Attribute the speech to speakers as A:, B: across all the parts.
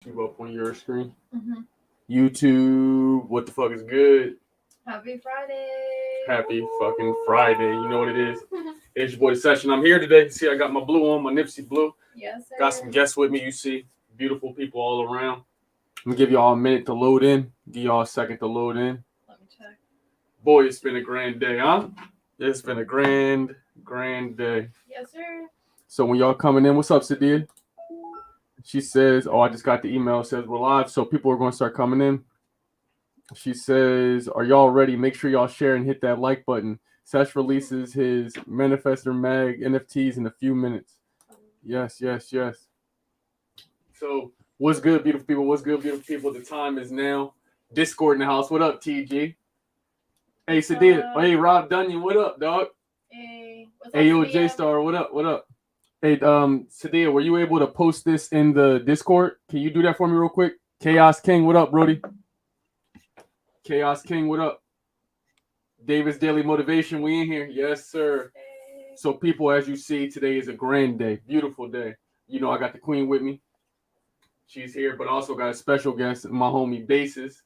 A: YouTube up on your screen.
B: Mm-hmm.
A: YouTube, what the fuck is good?
B: Happy Friday.
A: Happy fucking Friday. You know what it is. It's your boy Session. I'm here today. See, I got my blue on, my Nipsey blue.
B: Yes, sir.
A: Got some guests with me, you see. Beautiful people all around. I'm going to give y'all a minute to load in. Give y'all a second to load in.
B: Let me check.
A: Boy, it's been a grand day, huh? It's been a grand day.
B: Yes, sir.
A: So when y'all coming in, what's up, Sadia? She says, oh, I just got the email. It says we're live, so people are going to start coming in. She says, are y'all ready? Make sure y'all share and hit that like button. Sesh releases his Manifestor Mag NFTs in a few minutes. Yes. So what's good, beautiful people? What's good, beautiful people? The time is now. Discord in the house. What up, TG? Hey, Sadia. Hey, Rob Dunyon. What up, dog?
B: Hey, what's up,
A: Hey, yo,
B: Sadia?
A: J-Star. What up? Hey, Sadia, were you able to post this in the Discord? Can you do that for me real quick? Chaos King, what up, Brody? Chaos King, what up? Davis Daily Motivation, we in here. Yes, sir.
B: Hey.
A: So, people, as you see, today is a grand day, beautiful day. You know, I got the queen with me. She's here, but also got a special guest, my homie Basis.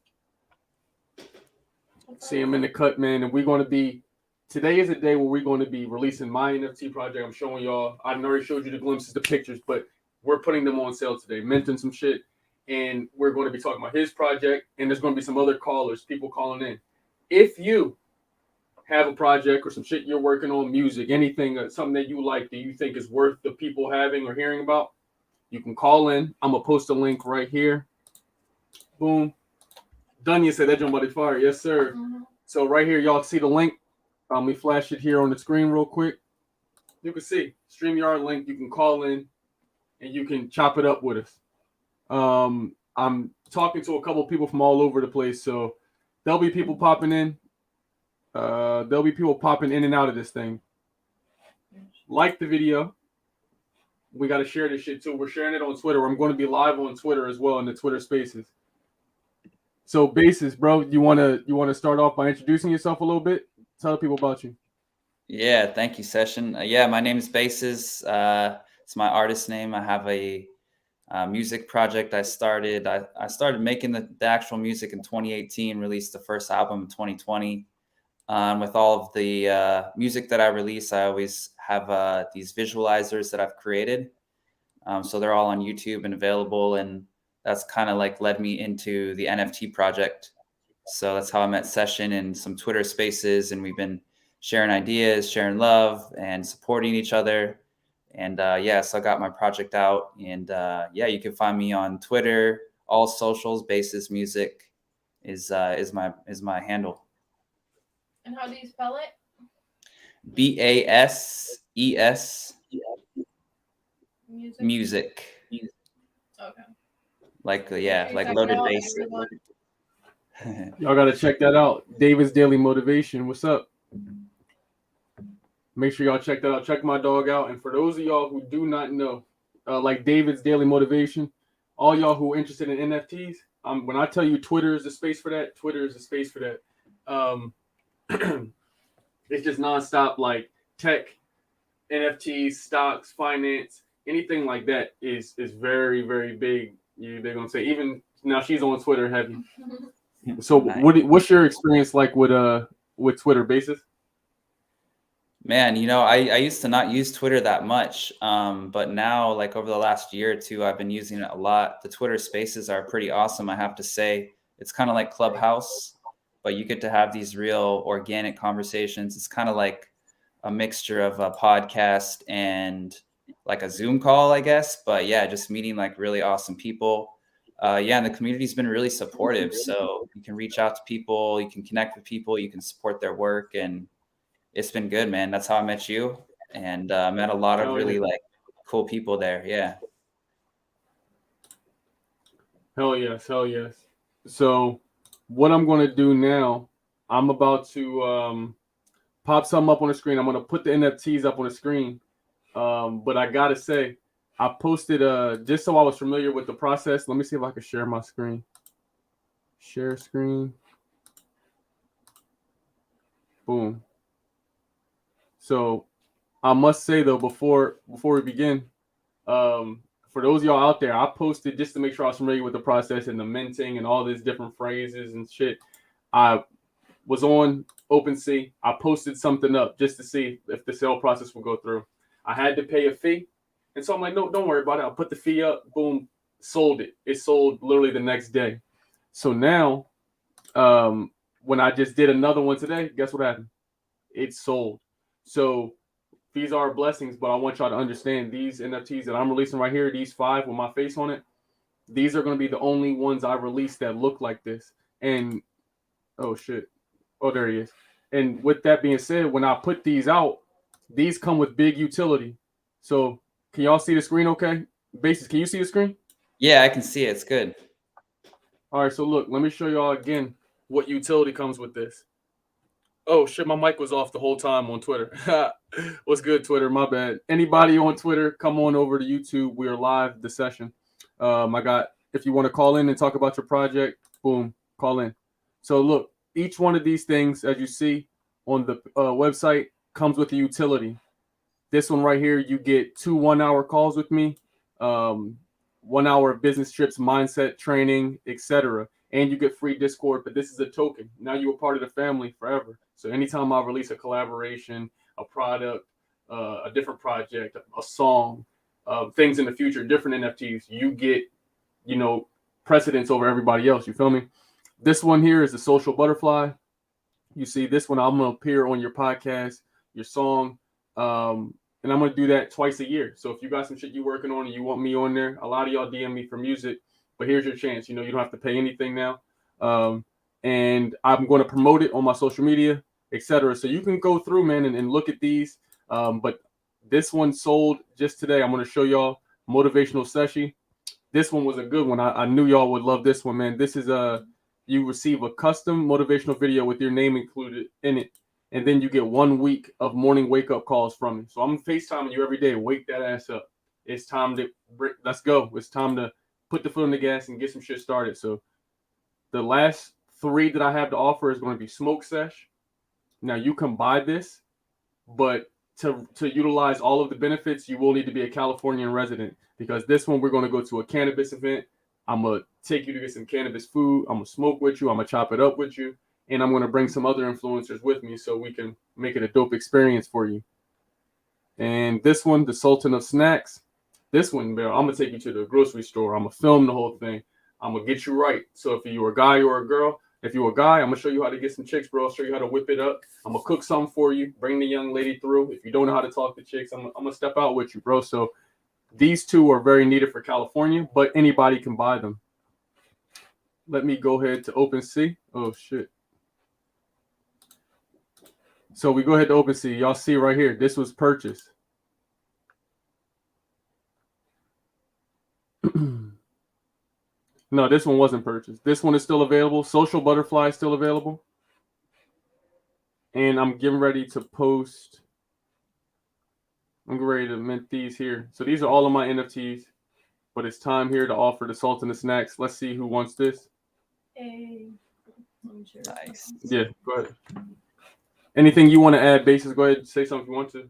A: See him in the cut, man. And we're going to be, today is a day where we're going to be releasing my NFT project. I'm showing y'all, I already showed you the glimpses, the pictures, but we're putting them on sale today, minting some shit. And we're going to be talking about his project. And there's going to be some other callers, people calling in. If you have a project or some shit you're working on, music, anything, something that you like that you think is worth the people having or hearing about, you can call in. I'm going to post a link right here. Boom. Dunya said that jump by the fire. Yes, sir.
B: Mm-hmm.
A: So right here, y'all see the link. Let me flash it here on the screen real quick. You can see StreamYard link. You can call in and you can chop it up with us. I'm talking to a couple people from all over the place, so there'll be people popping in. There'll be people popping in and out of this thing. Like the video. We got to share this shit too. We're sharing it on Twitter. I'm going to be live on Twitter as well in the Twitter Spaces. So, Basis, bro, you wanna start off by introducing yourself a little bit? Tell people about you.
C: Yeah, thank you, Session. My name is Basis. It's my artist name. I have a music project I started. I started making the actual music in 2018, released the first album in 2020. With all of the music that I release, I always have these visualizers that I've created. So they're all on YouTube and available, and that's kind of like led me into the NFT project. So that's how I met Session in some Twitter spaces, and we've been sharing ideas, sharing love, and supporting each other. And so I got my project out, and you can find me on Twitter, all socials. Basis Music is my handle.
B: And how do you spell it?
C: BASES Music.
B: Okay.
C: Like loaded bass.
A: Y'all gotta check that out. Davis Daily Motivation. What's up? Make sure y'all check that out. Check my dog out. And for those of y'all who do not know, like David's Daily Motivation, all y'all who are interested in NFTs, when I tell you Twitter is the space for that, Twitter is the space for that. It's just nonstop, like tech, NFTs, stocks, finance, anything like that is very, very big. They're gonna say, even now she's on Twitter heavy. So nice. What's your experience like with Twitter, Basis?
C: Man, I used to not use Twitter that much, but now, like over the last year or two, I've been using it a lot. The Twitter Spaces are pretty awesome, I have to say. It's kind of like Clubhouse, but you get to have these real organic conversations. It's kind of like a mixture of a podcast and like a Zoom call, I guess. But yeah, just meeting like really awesome people. And the community's been really supportive. So you can reach out to people, you can connect with people, you can support their work, and it's been good, man. That's how I met you, and met a lot of really like cool people there. Yeah.
A: Hell yes. So what I'm going to do now, I'm about to pop something up on the screen. I'm going to put the NFTs up on the screen. But I got to say, I posted just so I was familiar with the process. Let me see if I can share my screen. Share screen. Boom. So I must say though, before we begin, for those of y'all out there, I posted just to make sure I was familiar with the process and the minting and all these different phrases and shit. I was on OpenSea. I posted something up just to see if the sale process would go through. I had to pay a fee. And so I'm like, no, don't worry about it. I'll put the fee up. Boom, sold it. It sold literally the next day. So now, when I just did another one today, guess what happened? It sold. So these are blessings, but I want y'all to understand these NFTs that I'm releasing right here, these 5 with my face on it, these are going to be the only ones I release that look like this. And, oh, shit. Oh, there he is. And with that being said, when I put these out, these come with big utility. So can y'all see the screen okay? Basis, can you see the screen?
C: Yeah, I can see it. It's good.
A: All right, so look, let me show y'all again what utility comes with this. Oh, shit, my mic was off the whole time on Twitter. What's good, Twitter? My bad. Anybody on Twitter, come on over to YouTube. We are live this session. If you want to call in and talk about your project, boom, call in. So look, each one of these things, as you see on the website, comes with a utility. This one right here, you get 2 1-hour calls with me, 1 hour of business trips, mindset training, etc. And you get free Discord, but this is a token. Now you're a part of the family forever. So anytime I release a collaboration, a product, a different project, a song, things in the future, different NFTs, you get, precedence over everybody else. You feel me? This one here is the social butterfly. You see this one, I'm going to appear on your podcast, your song, and I'm going to do that twice a year. So if you got some shit you're working on and you want me on there, a lot of y'all DM me for music, but here's your chance. You don't have to pay anything now. And I'm going to promote it on my social media, etc. So you can go through, man, and look at these. But this one sold just today. I'm going to show y'all Motivational Seshi. This one was a good one. I knew y'all would love this one, man. This is you receive a custom motivational video with your name included in it. And then you get 1 week of morning wake-up calls from me. So I'm FaceTiming you every day. Wake that ass up. It's time to let's go. It's time to put the foot on the gas and get some shit started. So the last 3 that I have to offer is going to be Smoke Sesh. Now you can buy this, but to utilize all of the benefits, you will need to be a Californian resident, because this one we're going to go to a cannabis event. I'm going to take you to get some cannabis food. I'm going to smoke with you. I'm going to chop it up with you. And I'm going to bring some other influencers with me so we can make it a dope experience for you. And this one, the Sultan of Snacks. This one, bro, I'm going to take you to the grocery store. I'm going to film the whole thing. I'm going to get you right. So if you're a guy or a girl, if you're a guy, I'm going to show you how to get some chicks, bro. I'll show you how to whip it up. I'm going to cook something for you. Bring the young lady through. If you don't know how to talk to chicks, I'm going to step out with you, bro. So these 2 are very needed for California, but anybody can buy them. Let me go ahead to OpenSea. Oh, shit. So we go ahead to OpenSea. Y'all see right here, this was purchased. No, this one wasn't purchased. This one is still available. Social Butterfly is still available. And I'm getting ready to post. I'm getting ready to mint these here. So these are all of my NFTs. But it's time here to offer the Sultan of Snacks. Let's see who wants this.
B: Hey.
C: Nice.
A: Yeah, go ahead. Anything you want to add, Basis? Go ahead and say something if you want to.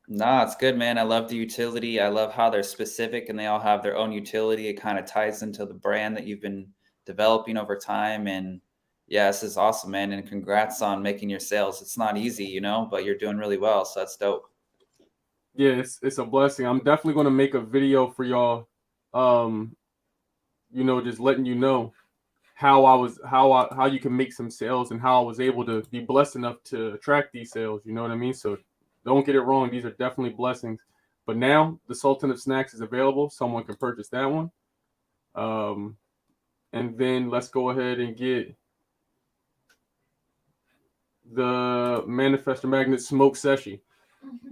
C: Nah, it's good, man. I love the utility. I love how they're specific and they all have their own utility. It kind of ties into the brand that you've been developing over time. And yeah, this is awesome, man. And congrats on making your sales. It's not easy, but you're doing really well. So that's dope.
A: Yeah, it's a blessing. I'm definitely going to make a video for y'all. Just letting you know how you can make some sales and how I was able to be blessed enough to attract these sales. You know what I mean? So don't get it wrong. These are definitely blessings. But now the Sultan of Snacks is available. Someone can purchase that one. And then let's go ahead and get the Manifestor Magnet Smoke Seshi.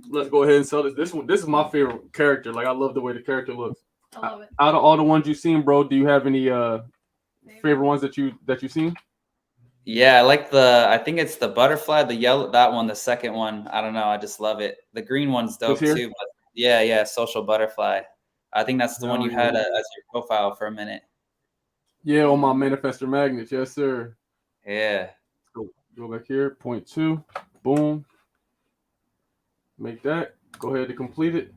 A: Let's go ahead and sell this. This is my favorite character. Like, I love the way the character looks.
B: I love it.
A: Out of all the ones you've seen, bro, do you have any favorite ones that you've seen?
C: Yeah, I think it's the butterfly, the yellow, that one, the second one. I don't know. I just love it. The green one's dope too. But yeah, social butterfly. I think that's the one you had as your profile for a minute.
A: Yeah, on my Manifestor Magnets. Yes, sir.
C: Yeah.
A: Go back here, 0.2. Boom. Make that. Go ahead to complete it.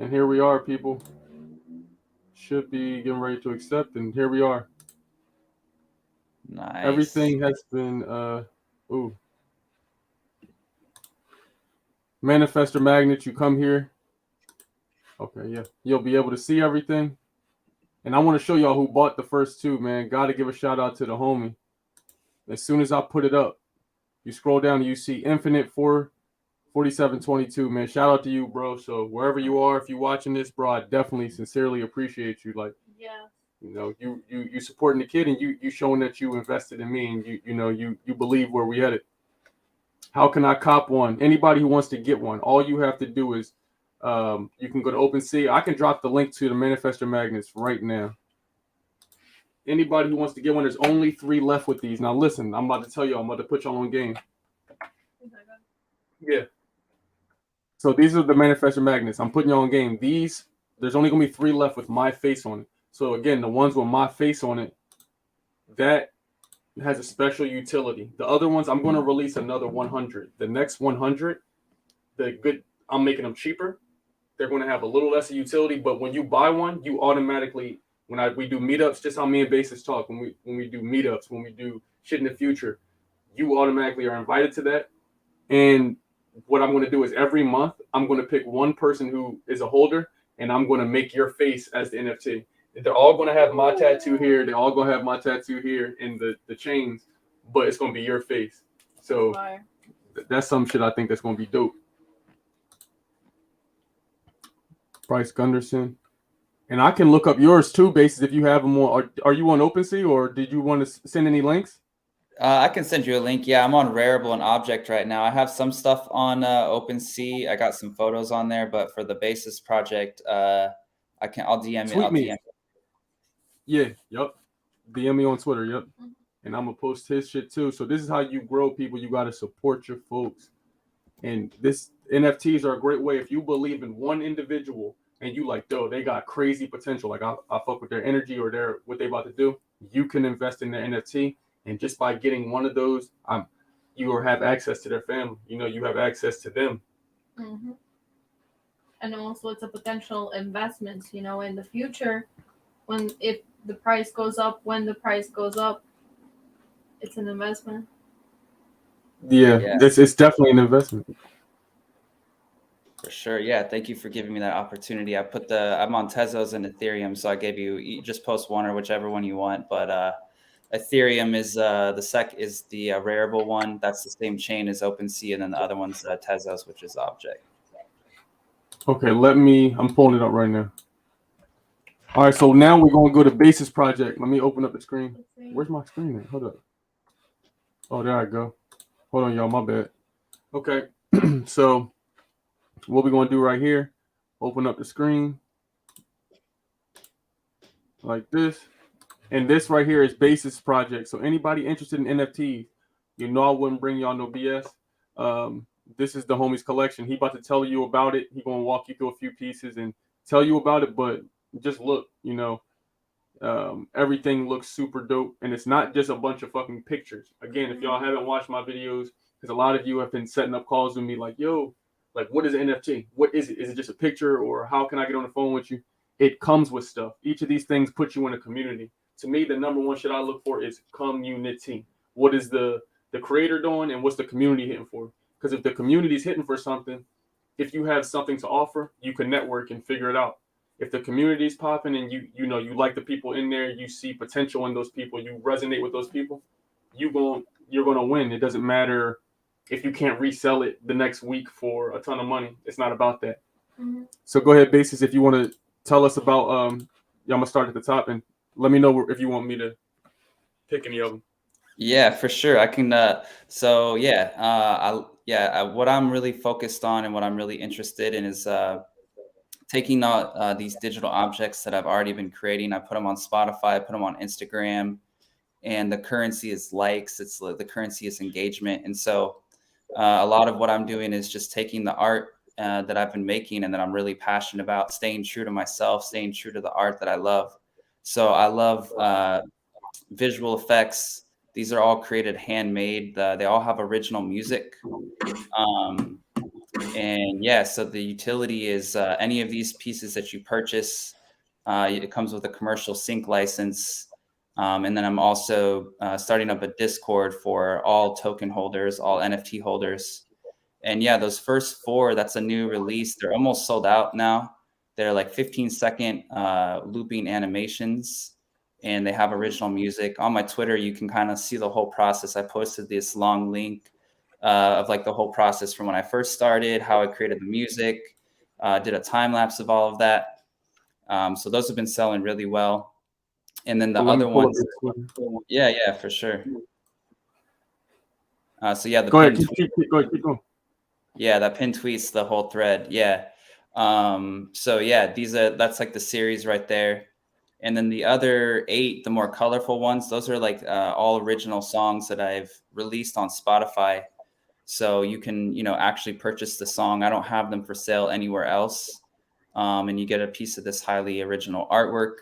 A: And here we are, people. Should be getting ready to accept, and here we are.
C: Nice.
A: Everything has been manifestor magnet. You come here. Okay, yeah. You'll be able to see everything. And I want to show y'all who bought the first two, man. Gotta give a shout out to the homie. As soon as I put it up, you scroll down and you see Infinite 44722, man. Shout out to you, bro. So wherever you are, if you're watching this, bro, I definitely sincerely appreciate you. Like,
B: Yeah.
A: you know, you supporting the kid, and you showing that you invested in me, and you believe where we headed. How can I cop one? Anybody who wants to get one, all you have to do is you can go to OpenSea. I can drop the link to the manifestor magnets right now. Anybody who wants to get one, there's only 3 left with these. Now listen, I'm about to tell you, I'm about to put y'all on game. Yeah. So these are the manifestor magnets. I'm putting y'all on game. These, there's only gonna be 3 left with my face on it. So again, the ones with my face on it, that has a special utility. The other ones, I'm gonna release another 100. The next 100, I'm making them cheaper. They're gonna have a little less utility, but when you buy one, you automatically, we do meetups, just how me and Basis talk, when we do meetups, when we do shit in the future, you automatically are invited to that. And what I'm going to do is every month, I'm going to pick one person who is a holder, and I'm going to make your face as the NFT. They're all going to have my tattoo here. They're all going to have my tattoo here in the chains, but it's going to be your face. So that's some shit I think that's going to be dope. Bryce Gunderson. And I can look up yours too, Basis, if you have them on. Are you on OpenSea, or did you want to send any links?
C: I can send you a link. Yeah, I'm on Rarible and Object right now. I have some stuff on OpenSea. I got some photos on there, but for the Basis project, I'll DM
A: Tweet me.
C: DM.
A: Yeah, yep. DM me on Twitter, yep. And I'm gonna post his shit too. So this is how you grow, people. You gotta support your folks. And this NFTs are a great way. If you believe in one individual and you like, though, they got crazy potential. Like I fuck with their energy or what they about to do. You can invest in their NFT. And just by getting one of those, you have access to their family. You know, you have access to them.
B: Mm-hmm. And also, it's a potential investment. You know, in the future, if the price goes up, it's an investment.
A: Yeah. It's definitely an investment.
C: For sure. Yeah. Thank you for giving me that opportunity. I'm on Tezos and Ethereum, so I gave you just post one or whichever one you want, but Ethereum is the Rarible one. That's the same chain as OpenSea, and then the other one's Tezos, which is Object.
A: Okay, I'm pulling it up right now. All right, so now we're gonna go to Basis project. Let me open up the screen. Where's my screen at? Hold up. Oh, there I go. Hold on, y'all. My bad. Okay, so what we're gonna do right here? Open up the screen like this. And this right here is Basis project. So anybody interested in NFTs, you know I wouldn't bring y'all no BS. This is the homie's collection. He about to tell you about it. He gonna walk you through a few pieces and tell you about it. But just look, you know, everything looks super dope, and it's not just a bunch of fucking pictures. Again, if y'all haven't watched my videos, because a lot of you have been setting up calls with me, like, yo, like, what is an NFT? What is it? Is it just a picture, or how can I get on the phone with you? It comes with stuff. Each of these things put you in a community. To me, the number one shit I look for is community. What is the creator doing, and what's the community hitting for? Because if the community's hitting for something, if you have something to offer, you can network and figure it out. If the community's popping and you know you like the people in there, you see potential in those people, you resonate with those people, you're gonna win. It doesn't matter if you can't resell it the next week for a ton of money. It's not about that. Mm-hmm. So go ahead, Basis, if you want to tell us about I'm gonna start at the top and let me know if you want me to pick any of them.
C: Yeah, for sure. I can. What I'm really focused on and what I'm really interested in is taking these digital objects that I've already been creating. I put them on Spotify, I put them on Instagram, and the currency is likes. The currency is engagement. And so a lot of what I'm doing is just taking the art that I've been making and that I'm really passionate about, staying true to myself, staying true to the art that I love. So I love visual effects. These are all created handmade. They all have original music. And yeah, so the utility is any of these pieces that you purchase, it comes with a commercial sync license. And then I'm also starting up a Discord for all token holders, all NFT holders. And yeah, those first 4, that's a new release. They're almost sold out now. They're like 15-second looping animations, and they have original music. On my Twitter, you can kind of see the whole process. I posted this long link of like the whole process from when I first started, how I created the music, did a time lapse of all of that. So those have been selling really well. And then the other ones, yeah, for sure. So yeah, the
A: go ahead,
C: pin
A: keep going.
C: Yeah, that pin tweets the whole thread. Yeah. So yeah, that's like the series right there. And then the other 8, the more colorful ones, those are like all original songs that I've released on Spotify. So you can, actually purchase the song. I don't have them for sale anywhere else. And you get a piece of this highly original artwork.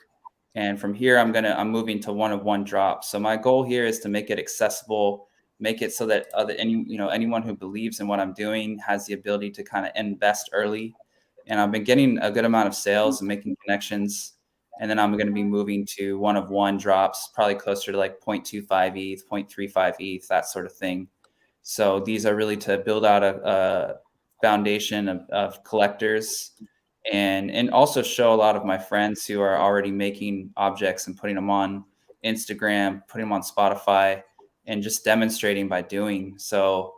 C: And from here, I'm moving to 1 of 1 drops. So my goal here is to make it accessible, make it so that anyone who believes in what I'm doing has the ability to kind of invest early. And I've been getting a good amount of sales and making connections. And then I'm going to be moving to 1 of 1 drops, probably closer to like 0.25 ETH, 0.35 ETH, that sort of thing. So these are really to build out a foundation of collectors, and also show a lot of my friends who are already making objects and putting them on Instagram, putting them on Spotify, and just demonstrating by doing. So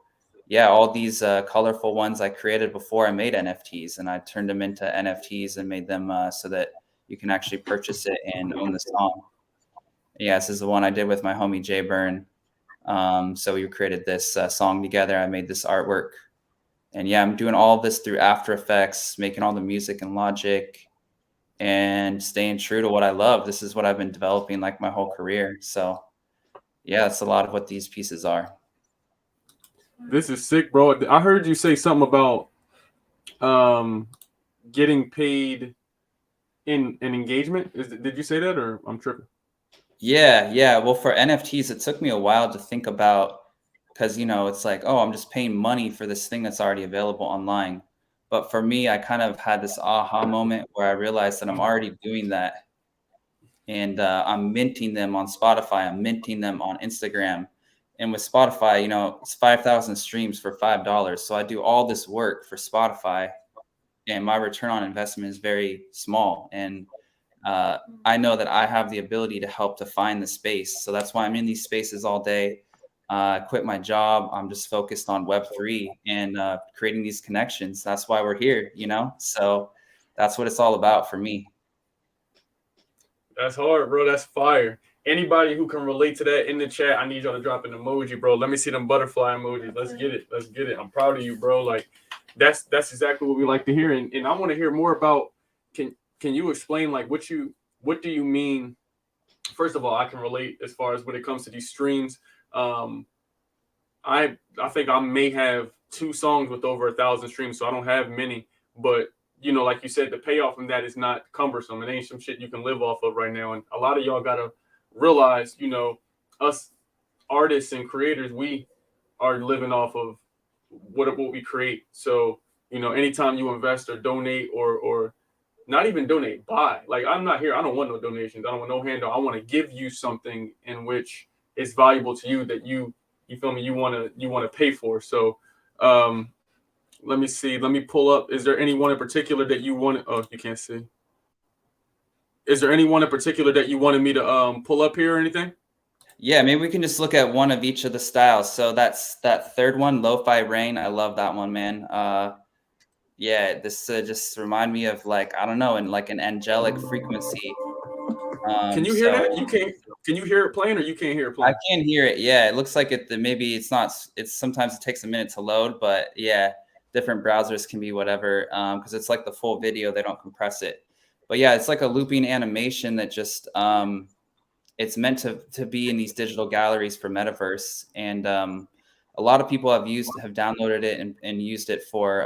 C: yeah, all these colorful ones I created before I made NFTs, and I turned them into NFTs and made them so that you can actually purchase it and own the song. Yeah, this is the one I did with my homie Jay Byrne. So we created this song together. I made this artwork. And yeah, I'm doing all of this through After Effects, making all the music and Logic, and staying true to what I love. This is what I've been developing like my whole career. So yeah, that's a lot of what these pieces are.
A: This is sick, bro. I heard you say something about getting paid in an engagement. Did you say that, or I'm tripping?
C: Yeah. Well, for NFTs, it took me a while to think about, because it's like, oh, I'm just paying money for this thing that's already available online. But for me, I kind of had this aha moment where I realized that I'm already doing that. And I'm minting them on Spotify. I'm minting them on Instagram. And with Spotify, it's 5,000 streams for $5. So I do all this work for Spotify, and my return on investment is very small. And I know that I have the ability to help to find the space. So that's why I'm in these spaces all day. I quit my job. I'm just focused on Web3 and creating these connections. That's why we're here, So that's what it's all about for me.
A: That's hard, bro. That's fire. Anybody who can relate to that in the chat, I need y'all to drop an emoji, bro. Let me see them butterfly emojis. Let's get it. I'm proud of you, bro. Like that's exactly what we like to hear. And I want to hear more about. Can you explain like what do you mean? First of all, I can relate as far as when it comes to these streams. I think I may have 2 songs with over 1,000 streams, so I don't have many. But like you said, the payoff from that is not cumbersome. It ain't some shit you can live off of right now. And a lot of y'all gotta realize, us artists and creators, we are living off of what we create. So, anytime you invest or donate or not even donate, buy. Like I'm not here. I don't want no donations. I don't want no handout. I want to give you something in which is valuable to you that you feel me, you want to pay for. So let me see. Let me pull up. Is there anyone in particular that you want? Oh, you can't see. Is there anyone in particular that you wanted me to pull up here or anything?
C: Yeah, maybe we can just look at one of each of the styles. So that's that third one, Lo-Fi Rain. I love that one, man. Yeah, this just remind me of like, I don't know, in like an angelic frequency.
A: Can you hear that? You can't. Can you hear it playing, or you can't hear it playing?
C: I can hear it. Yeah, it looks like maybe it's not. It's sometimes it takes a minute to load, but yeah, different browsers can be whatever. Because it's like the full video, they don't compress it. But yeah, it's like a looping animation that just it's meant to be in these digital galleries for metaverse, and a lot of people have downloaded it and used it for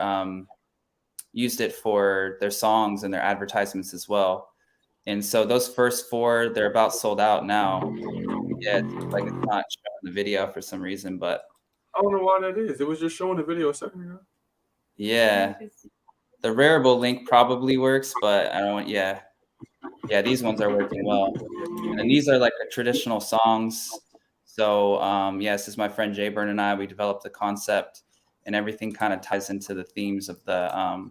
C: their songs and their advertisements as well. And so those first 4, they're about sold out now. Yeah, it's like it's not showing the video for some reason, but
A: I don't know why that is. It was just showing the video a second ago.
C: Yeah. The Rarible link probably works, but I don't. Yeah. These ones are working well, and then these are like the traditional songs. So this is my friend Jay Burn and I. We developed the concept, and everything kind of ties into the themes of the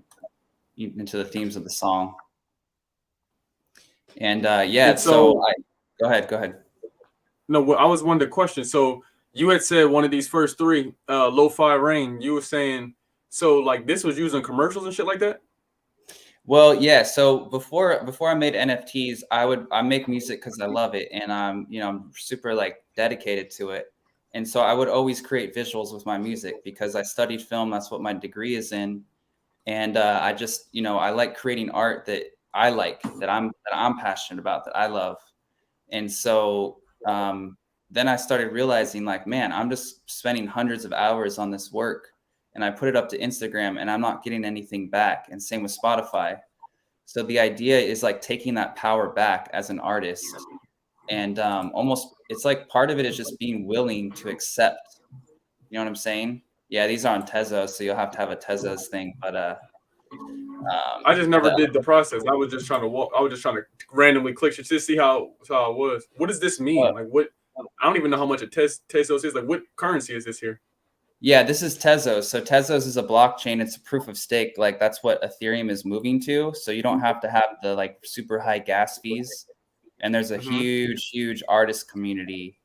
C: song. And
A: And
C: go ahead.
A: No, I was wondering the question. So you had said one of these first three, lo-fi rain. You were saying so like this was used in commercials and shit like that.
C: Well, yeah. So before I made NFTs, I make music because I love it, and I'm super like dedicated to it. And so I would always create visuals with my music because I studied film. That's what my degree is in, and I just I like creating art that I like, that I'm passionate about, that I love. And so then I started realizing, like, man, I'm just spending hundreds of hours on this work, and I put it up to Instagram and I'm not getting anything back. And same with Spotify. So the idea is like taking that power back as an artist. And almost it's like part of it is just being willing to accept. You know what I'm saying? Yeah, these are on Tezos, so you'll have to have a Tezos thing. But
A: I just never did the process. I was just trying to randomly click shit to see how it was. What does this mean? Like what? I don't even know how much a Tezos is. Like what currency is this here?
C: Yeah, this is Tezos. So Tezos is a blockchain. It's a proof of stake. Like that's what Ethereum is moving to. So you don't have to have the like super high gas fees. And there's a huge artist community.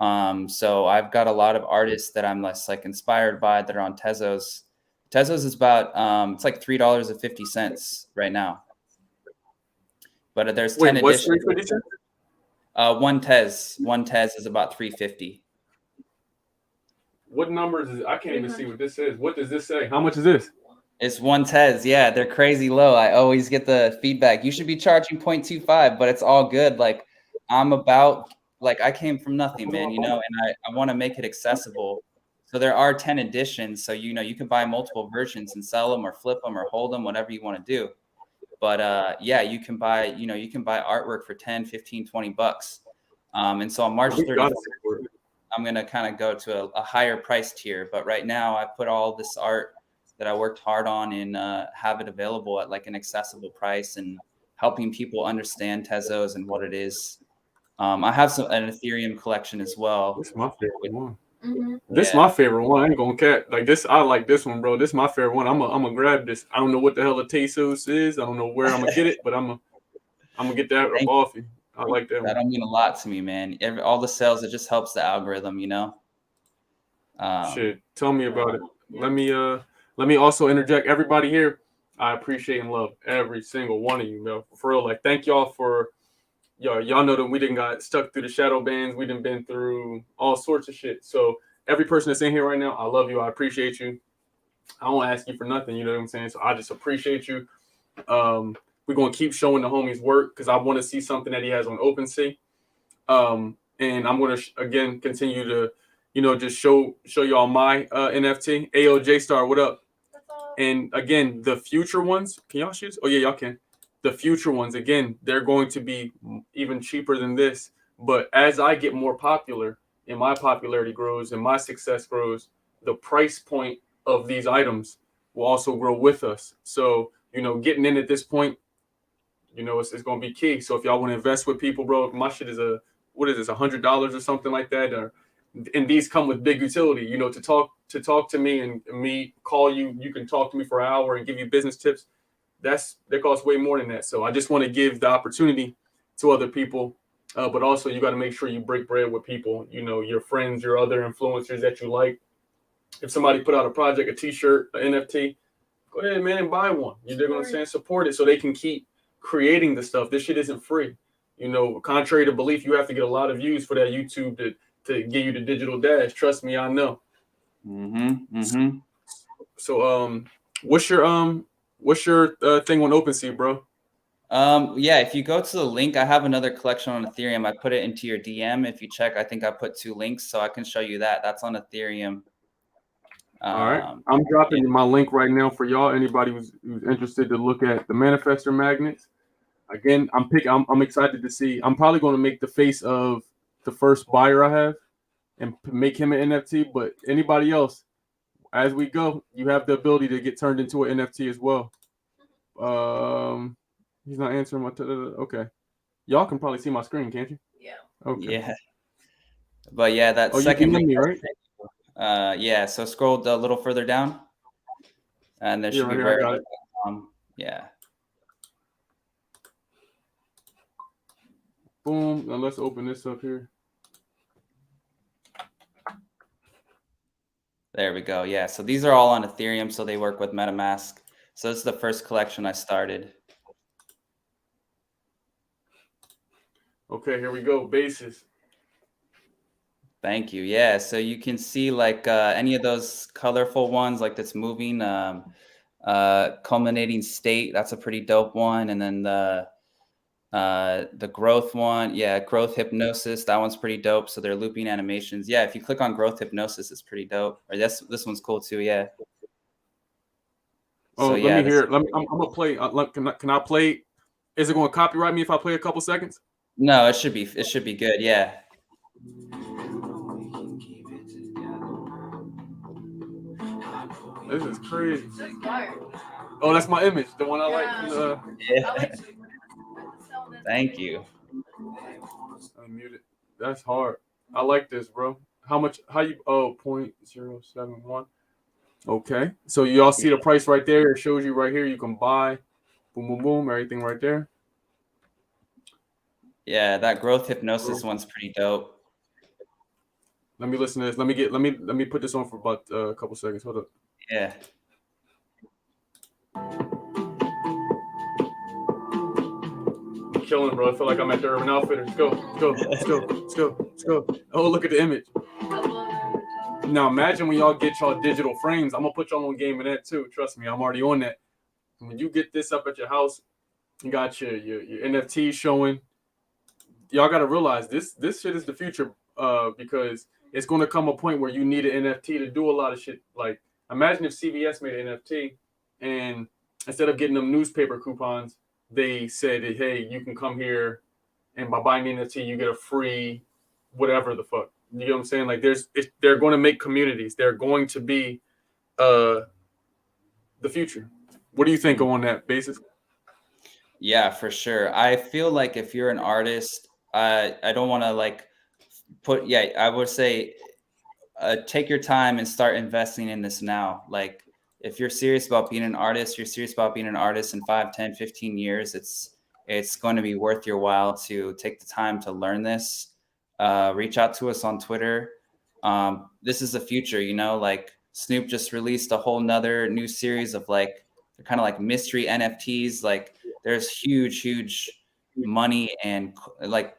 C: So I've got a lot of artists that I'm less like inspired by that are on Tezos. Tezos is about it's like $3.50 right now. But there's 10 editions. One Tez is about $3.50.
A: What numbers is it? I can't even see what this is. What does this say? How much is this?
C: It's one Tez. Yeah, they're crazy low. I always get the feedback. You should be charging 0.25, but it's all good. Like I came from nothing, man, and I want to make it accessible. So there are 10 editions. So, you can buy multiple versions and sell them or flip them or hold them, whatever you want to do. But you can buy artwork for 10, 15, 20 bucks. And so on March 31st, I'm going to kind of go to a higher price tier. But right now I put all this art that I worked hard on and have it available at like an accessible price and helping people understand Tezos and what it is. I have an Ethereum collection as well.
A: This is my favorite one. This is my favorite one. I ain't gonna cat like this. I like this one, bro. This is my favorite one. I'm gonna grab this. I don't know what the hell a Tezos is. I don't know where I'm gonna get it, but I'm gonna get that up off you. I like that.
C: That'll mean a lot to me, man. All the sales, it just helps the algorithm,
A: Shit, tell me about it. Let me also interject. Everybody here, I appreciate and love every single one of you, man. For real, like thank y'all for y'all know that we didn't got stuck through the shadow bans. We didn't been through all sorts of shit. So every person that's in here right now, I love you. I appreciate you. I don't ask you for nothing. You know what I'm saying? So I just appreciate you. We're gonna keep showing the homies work because I want to see something that he has on OpenSea. And I'm gonna again continue to, just show y'all my NFT. AOJ Star, what up? And again, the future ones, can y'all shoot? Oh yeah, y'all can. The future ones, again, they're going to be even cheaper than this. But as I get more popular and my popularity grows and my success grows, the price point of these items will also grow with us. So, getting in at this point, it's going to be key. So if y'all want to invest with people, bro, my shit is $100 or something like that. And these come with big utility, to talk to me and me call you. You can talk to me for an hour and give you business tips. That costs way more than that. So I just want to give the opportunity to other people, but also you got to make sure you break bread with people, your friends, your other influencers that you like. If somebody put out a project, a t-shirt, an NFT, go ahead, man, and buy one. They're going to say support it so they can keep creating the stuff. This shit isn't free. Contrary to belief, you have to get a lot of views for that YouTube to give you the digital dash. Trust me, I know. So what's your thing on OpenSea, bro?
C: If you go to the link, I have another collection on Ethereum. I put it into your DM. If you check, I think I put 2 links, so I can show you that. That's on Ethereum.
A: All right, I'm dropping my link right now for y'all. Anybody who's interested to look at the manifester magnets. Again, I'm excited to see. I'm probably going to make the face of the first buyer I have and make him an NFT. But anybody else, as we go, you have the ability to get turned into an NFT as well. He's not answering my. Okay, y'all can probably see my screen, can't you?
B: Yeah.
A: Okay.
C: Yeah. But yeah, that
A: You
C: second
A: can
C: link,
A: me, right?
C: yeah. So scroll a little further down, and there should be
A: right here, I got it.
C: Yeah.
A: Boom. Now let's open this up here.
C: There we go. Yeah. So these are all on Ethereum, so they work with MetaMask. So this is the first collection I started.
A: Okay, here we go. Basis.
C: Thank you. Yeah. So you can see like any of those colorful ones, like that's moving, culminating state. That's a pretty dope one. And then the growth one, yeah, growth hypnosis. That one's pretty dope. So they're looping animations. Yeah. If you click on growth hypnosis, it's pretty dope. Or this one's cool too. Yeah.
A: Oh,
C: So,
A: let
C: yeah,
A: me hear it. I'm gonna play. Can I play? Is it going to copyright me if I play a couple seconds?
C: No, it should be good. Yeah.
A: This is crazy. Oh, that's my image, the one I like.
C: Yeah. Thank you.
A: Unmute it. That's hard. I like this, bro. How you? Oh, 0.071. Okay. So you all see the price right there. It shows you right here. You can buy. Boom, boom, boom. Everything right there.
C: Yeah, that growth hypnosis one's pretty dope.
A: Let me listen to this. Let me put this on for about a couple seconds. Hold up.
C: Yeah.
A: I'm killing, bro. I feel like I'm at the Urban Outfitters. Let's go. Oh, look at the image. Now imagine when y'all get y'all digital frames. I'm gonna put y'all on game in that too. Trust me, I'm already on that. When you get this up at your house, you got your NFT showing. Y'all gotta realize this shit is the future. Because it's gonna come a point where you need an NFT to do a lot of shit. Like imagine if CVS made an NFT and instead of getting them newspaper coupons, they said, hey, you can come here and by buying an NFT, you get a free whatever the fuck. You know what I'm saying? Like they're going to make communities. They're going to be the future. What do you think on that basis?
C: Yeah, for sure. I feel like if you're an artist, I don't want to like I would say take your time and start investing in this now. Like if you're serious about being an artist, you're serious about being an artist in 5, 10, 15 years, it's going to be worth your while to take the time to learn this. Reach out to us on Twitter. This is the future, like Snoop just released a whole nother new series of like, they're kind of like mystery NFTs. Like there's huge money and like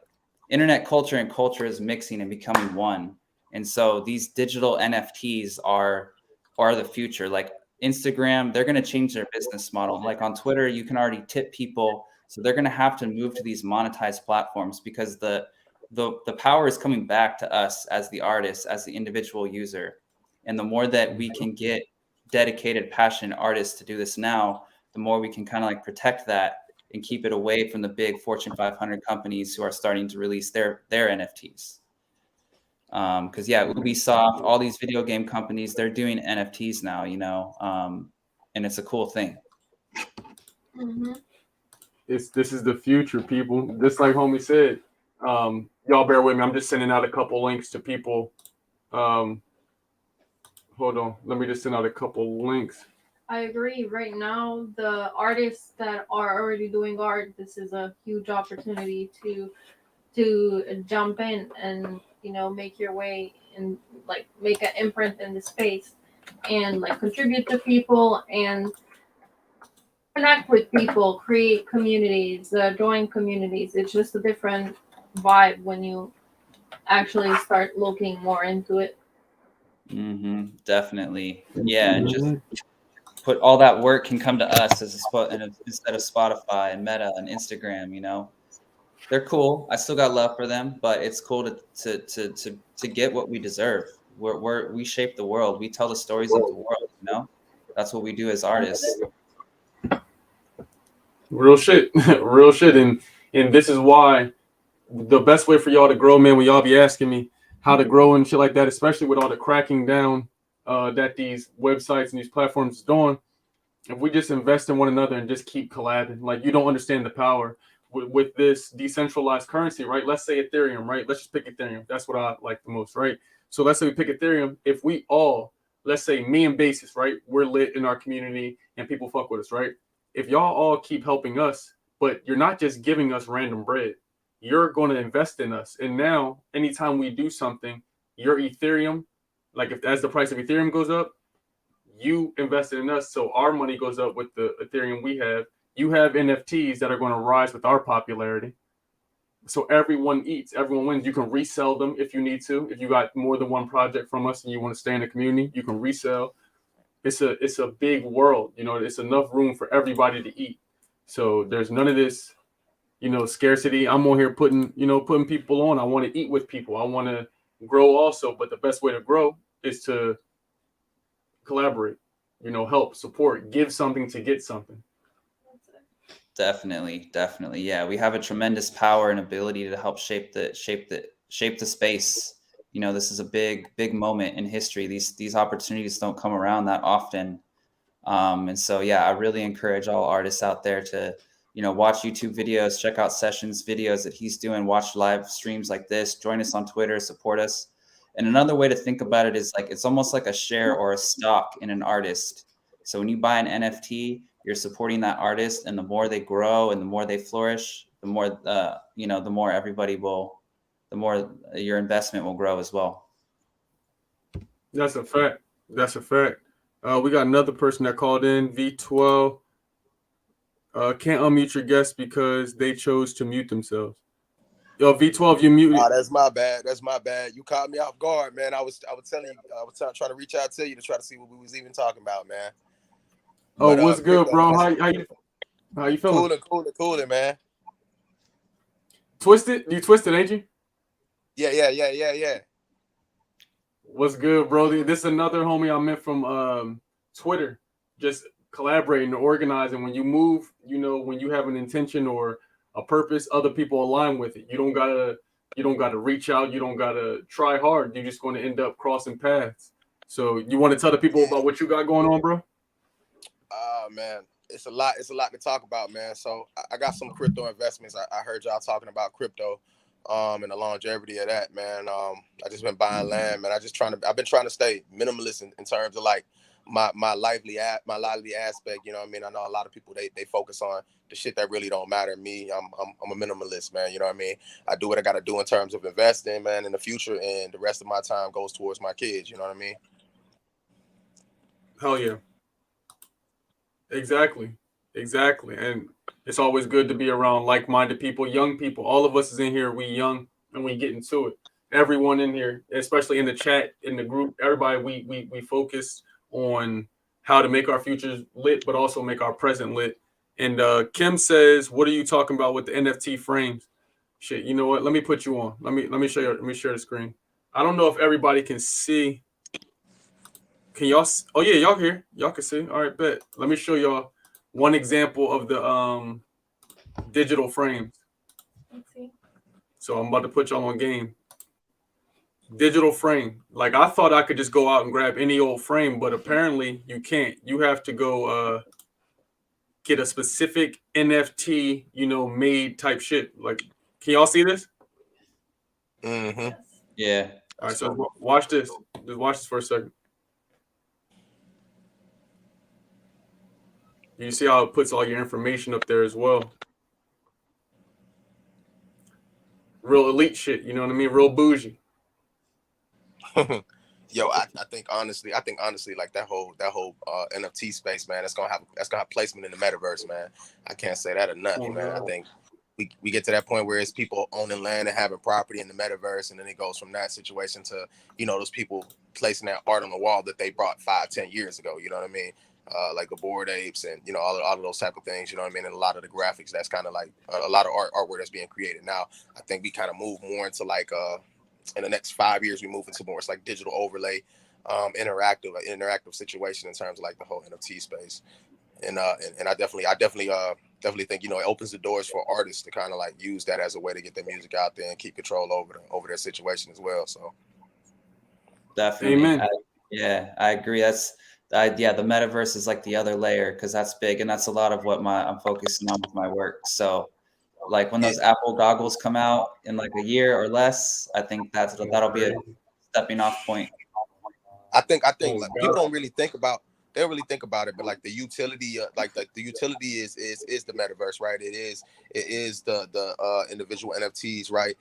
C: internet culture and culture is mixing and becoming one. And so these digital NFTs are the future. Like Instagram, they're going to change their business model. Like on Twitter, you can already tip people. So they're going to have to move to these monetized platforms because the power is coming back to us as the artist, as the individual user. And the more that we can get dedicated, passionate artists to do this now, the more we can kind of like protect that and keep it away from the big Fortune 500 companies who are starting to release their NFTs. Because Ubisoft, all these video game companies, they're doing NFTs now, and it's a cool thing.
B: Mm-hmm.
A: This is the future, people. Just like homie said. Y'all bear with me. I'm just sending out a couple links to people. Hold on. Let me just send out a couple links.
B: I agree. Right now, the artists that are already doing art, this is a huge opportunity to jump in and make your way and like make an imprint in the space and like contribute to people and connect with people, create communities, join communities. It's just a different vibe when you actually start looking more into it.
C: Definitely. Yeah, and just put all that work can come to us instead of Spotify and Meta and Instagram. They're cool. I still got love for them, but it's cool to get what we deserve. We shape the world. We tell the stories of the world. That's what we do as artists.
A: Real shit, real shit, and this is why the best way for y'all to grow, man. When y'all be asking me how to grow and shit like that, especially with all the cracking down that these websites and these platforms is doing, if we just invest in one another and just keep collabing, like you don't understand the power with this decentralized currency, right? Let's say Ethereum, right? Let's just pick Ethereum. That's what I like the most, right? So let's say we pick Ethereum. If we all, let's say me and Basis, right? We're lit in our community and people fuck with us, right? If y'all all keep helping us, but you're not just giving us random bread, you're going to invest in us. And now, anytime we do something, your Ethereum, like if as the price of Ethereum goes up, you invested in us, so our money goes up with the Ethereum we have. You have NFTs that are going to rise with our popularity. So everyone eats, everyone wins. You can resell them if you need to. If you got more than one project from us and you want to stay in the community, you can resell. It's a big world, you know. It's enough room for everybody to eat. So there's none of this, you know, scarcity. I'm on here putting people on. I want to eat with people. I want to grow also, but the best way to grow is to collaborate, you know, help, support, give something to get something.
C: Definitely. Yeah, we have a tremendous power and ability to help shape the space. You know, this is a big moment in history. These opportunities don't come around that often. And so, yeah, I really encourage all artists out there to, you know, watch YouTube videos, check out Sessions videos that he's doing, watch live streams like this, join us on Twitter, support us. And another way to think about it is like, it's almost like a share or a stock in an artist. So when you buy an NFT, you're supporting that artist, and the more they grow and the more they flourish, the more, the more your investment will grow as well.
A: That's a fact. We got another person that called in, V12. Can't unmute your guest because they chose to mute themselves. Yo, V12, you muted.
D: Oh, that's my bad. You caught me off guard, man. I was telling you, I was trying to reach out to you to try to see what we was even talking about, man.
A: But, what's good, bro? How you feeling?
D: Cooling, man.
A: Twisted? You twisted, ain't you?
D: Yeah.
A: What's good, bro? This is another homie I met from Twitter. Just collaborating and organizing. When you move, you know, when you have an intention or a purpose, other people align with it. You don't gotta reach out. You don't gotta try hard. You're just going to end up crossing paths. So you want to tell the people about what you got going on, bro?
D: Man, it's a lot to talk about, man. So I got some crypto investments. I heard y'all talking about crypto, and the longevity of that, man. I just been buying land, man. I've been trying to stay minimalist in terms of like my lively aspect. You know what I mean? I know a lot of people they focus on the shit that really don't matter. Me, I'm a minimalist, man. You know what I mean? I do what I got to do in terms of investing, man, in the future, and the rest of my time goes towards my kids. You know what I mean?
A: Hell yeah. Exactly. And it's always good to be around like-minded people, young people. All of us is in here, we young, and we get into it. Everyone in here, especially in the chat, in the group, everybody, we focus on how to make our futures lit, but also make our present lit. And Kim says, what are you talking about with the NFT frames? Shit, you know what? Let me put you on. Let me show you. Let me share the screen. I don't know if everybody can see. Can y'all? Oh yeah, y'all here. Y'all can see. All right, bet. Let me show y'all one example of the digital frames.
B: Let's see.
A: So I'm about to put y'all on game. Digital frame. Like I thought I could just go out and grab any old frame, but apparently you can't. You have to go get a specific NFT, you know, made type shit. Like, can y'all see this?
D: Mm-hmm.
C: Yeah.
A: All right, so watch this. Just watch this for a second. You see how it puts all your information up there as well. Real elite shit, you know what I mean? Real bougie.
D: Yo, I think honestly, like that whole NFT space, man, that's gonna have placement in the metaverse, man. I can't say that enough, man. I think we get to that point where it's people owning land and having property in the metaverse, and then it goes from that situation to, you know, those people placing that art on the wall that they brought 5-10 years ago. You know what I mean? Like the Bored Apes and, you know, all of those type of things, you know what I mean? And a lot of the graphics, that's kind of like a lot of artwork that's being created now. I think we kind of move more into like in the next 5 years, we move into more, it's like digital overlay, interactive situation in terms of like the whole NFT space. And I definitely think, you know, it opens the doors for artists to kind of like use that as a way to get their music out there and keep control over their situation as well. So
C: definitely.
A: Amen.
C: Yeah, I agree. Yeah, the metaverse is like the other layer because that's big, and that's a lot of what I'm focusing on with my work. So, like when those Apple goggles come out in like a year or less, I think that'll be a stepping off point.
D: I think like, people don't really think about they don't really think about it, but like the utility, like the utility is the metaverse, right? It is the individual NFTs, right?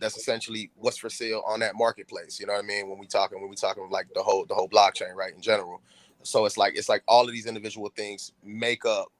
D: That's essentially what's for sale on that marketplace. You know what I mean? When we talking like the whole blockchain, right? In general, so it's like all of these individual things make up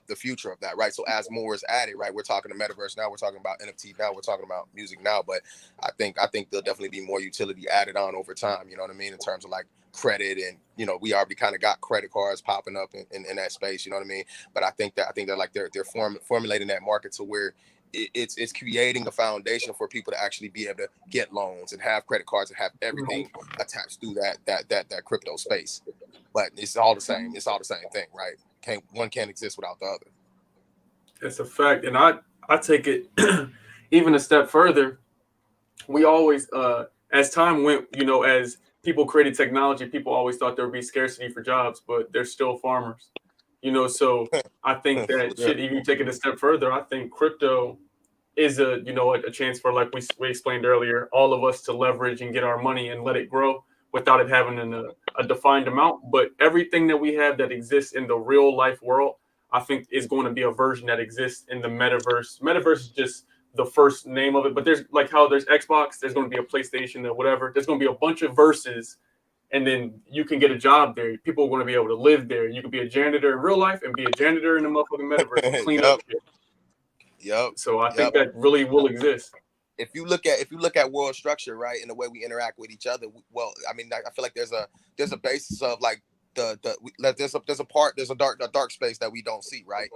D: the future of that, right? So as more is added, right? We're talking to metaverse now, we're talking about NFT now, we're talking about music now, but I think there'll definitely be more utility added on over time. You know what I mean? In terms of like credit, and you know, we already kind of got credit cards popping up in that space. You know what I mean? But I think they're like they're formulating that market to where it's creating a foundation for people to actually be able to get loans and have credit cards and have everything attached through that crypto space. But it's all the same. It's all the same thing, right? One can't exist without the other.
A: It's a fact, and I take it even a step further. We always, as time went, you know, as people created technology, people always thought there would be scarcity for jobs, but there's still farmers, you know. So I think that shit. If you take it a step further, I think crypto is a chance for, like we explained earlier, all of us to leverage and get our money and let it grow without it having a defined amount. But everything that we have that exists in the real life world, I think is going to be a version that exists in the metaverse. Metaverse is just the first name of it, but there's like how there's Xbox, there's going to be a PlayStation or whatever. There's going to be a bunch of verses, and then you can get a job there. People are going to be able to live there. You can be a janitor in real life and be a janitor in the motherfucking metaverse and clean up shit.
D: Yep.
A: So I think that really will exist.
D: If you look at world structure, right, and the way we interact with each other, well, I mean, I feel like there's a basis of like there's a dark space that we don't see, right,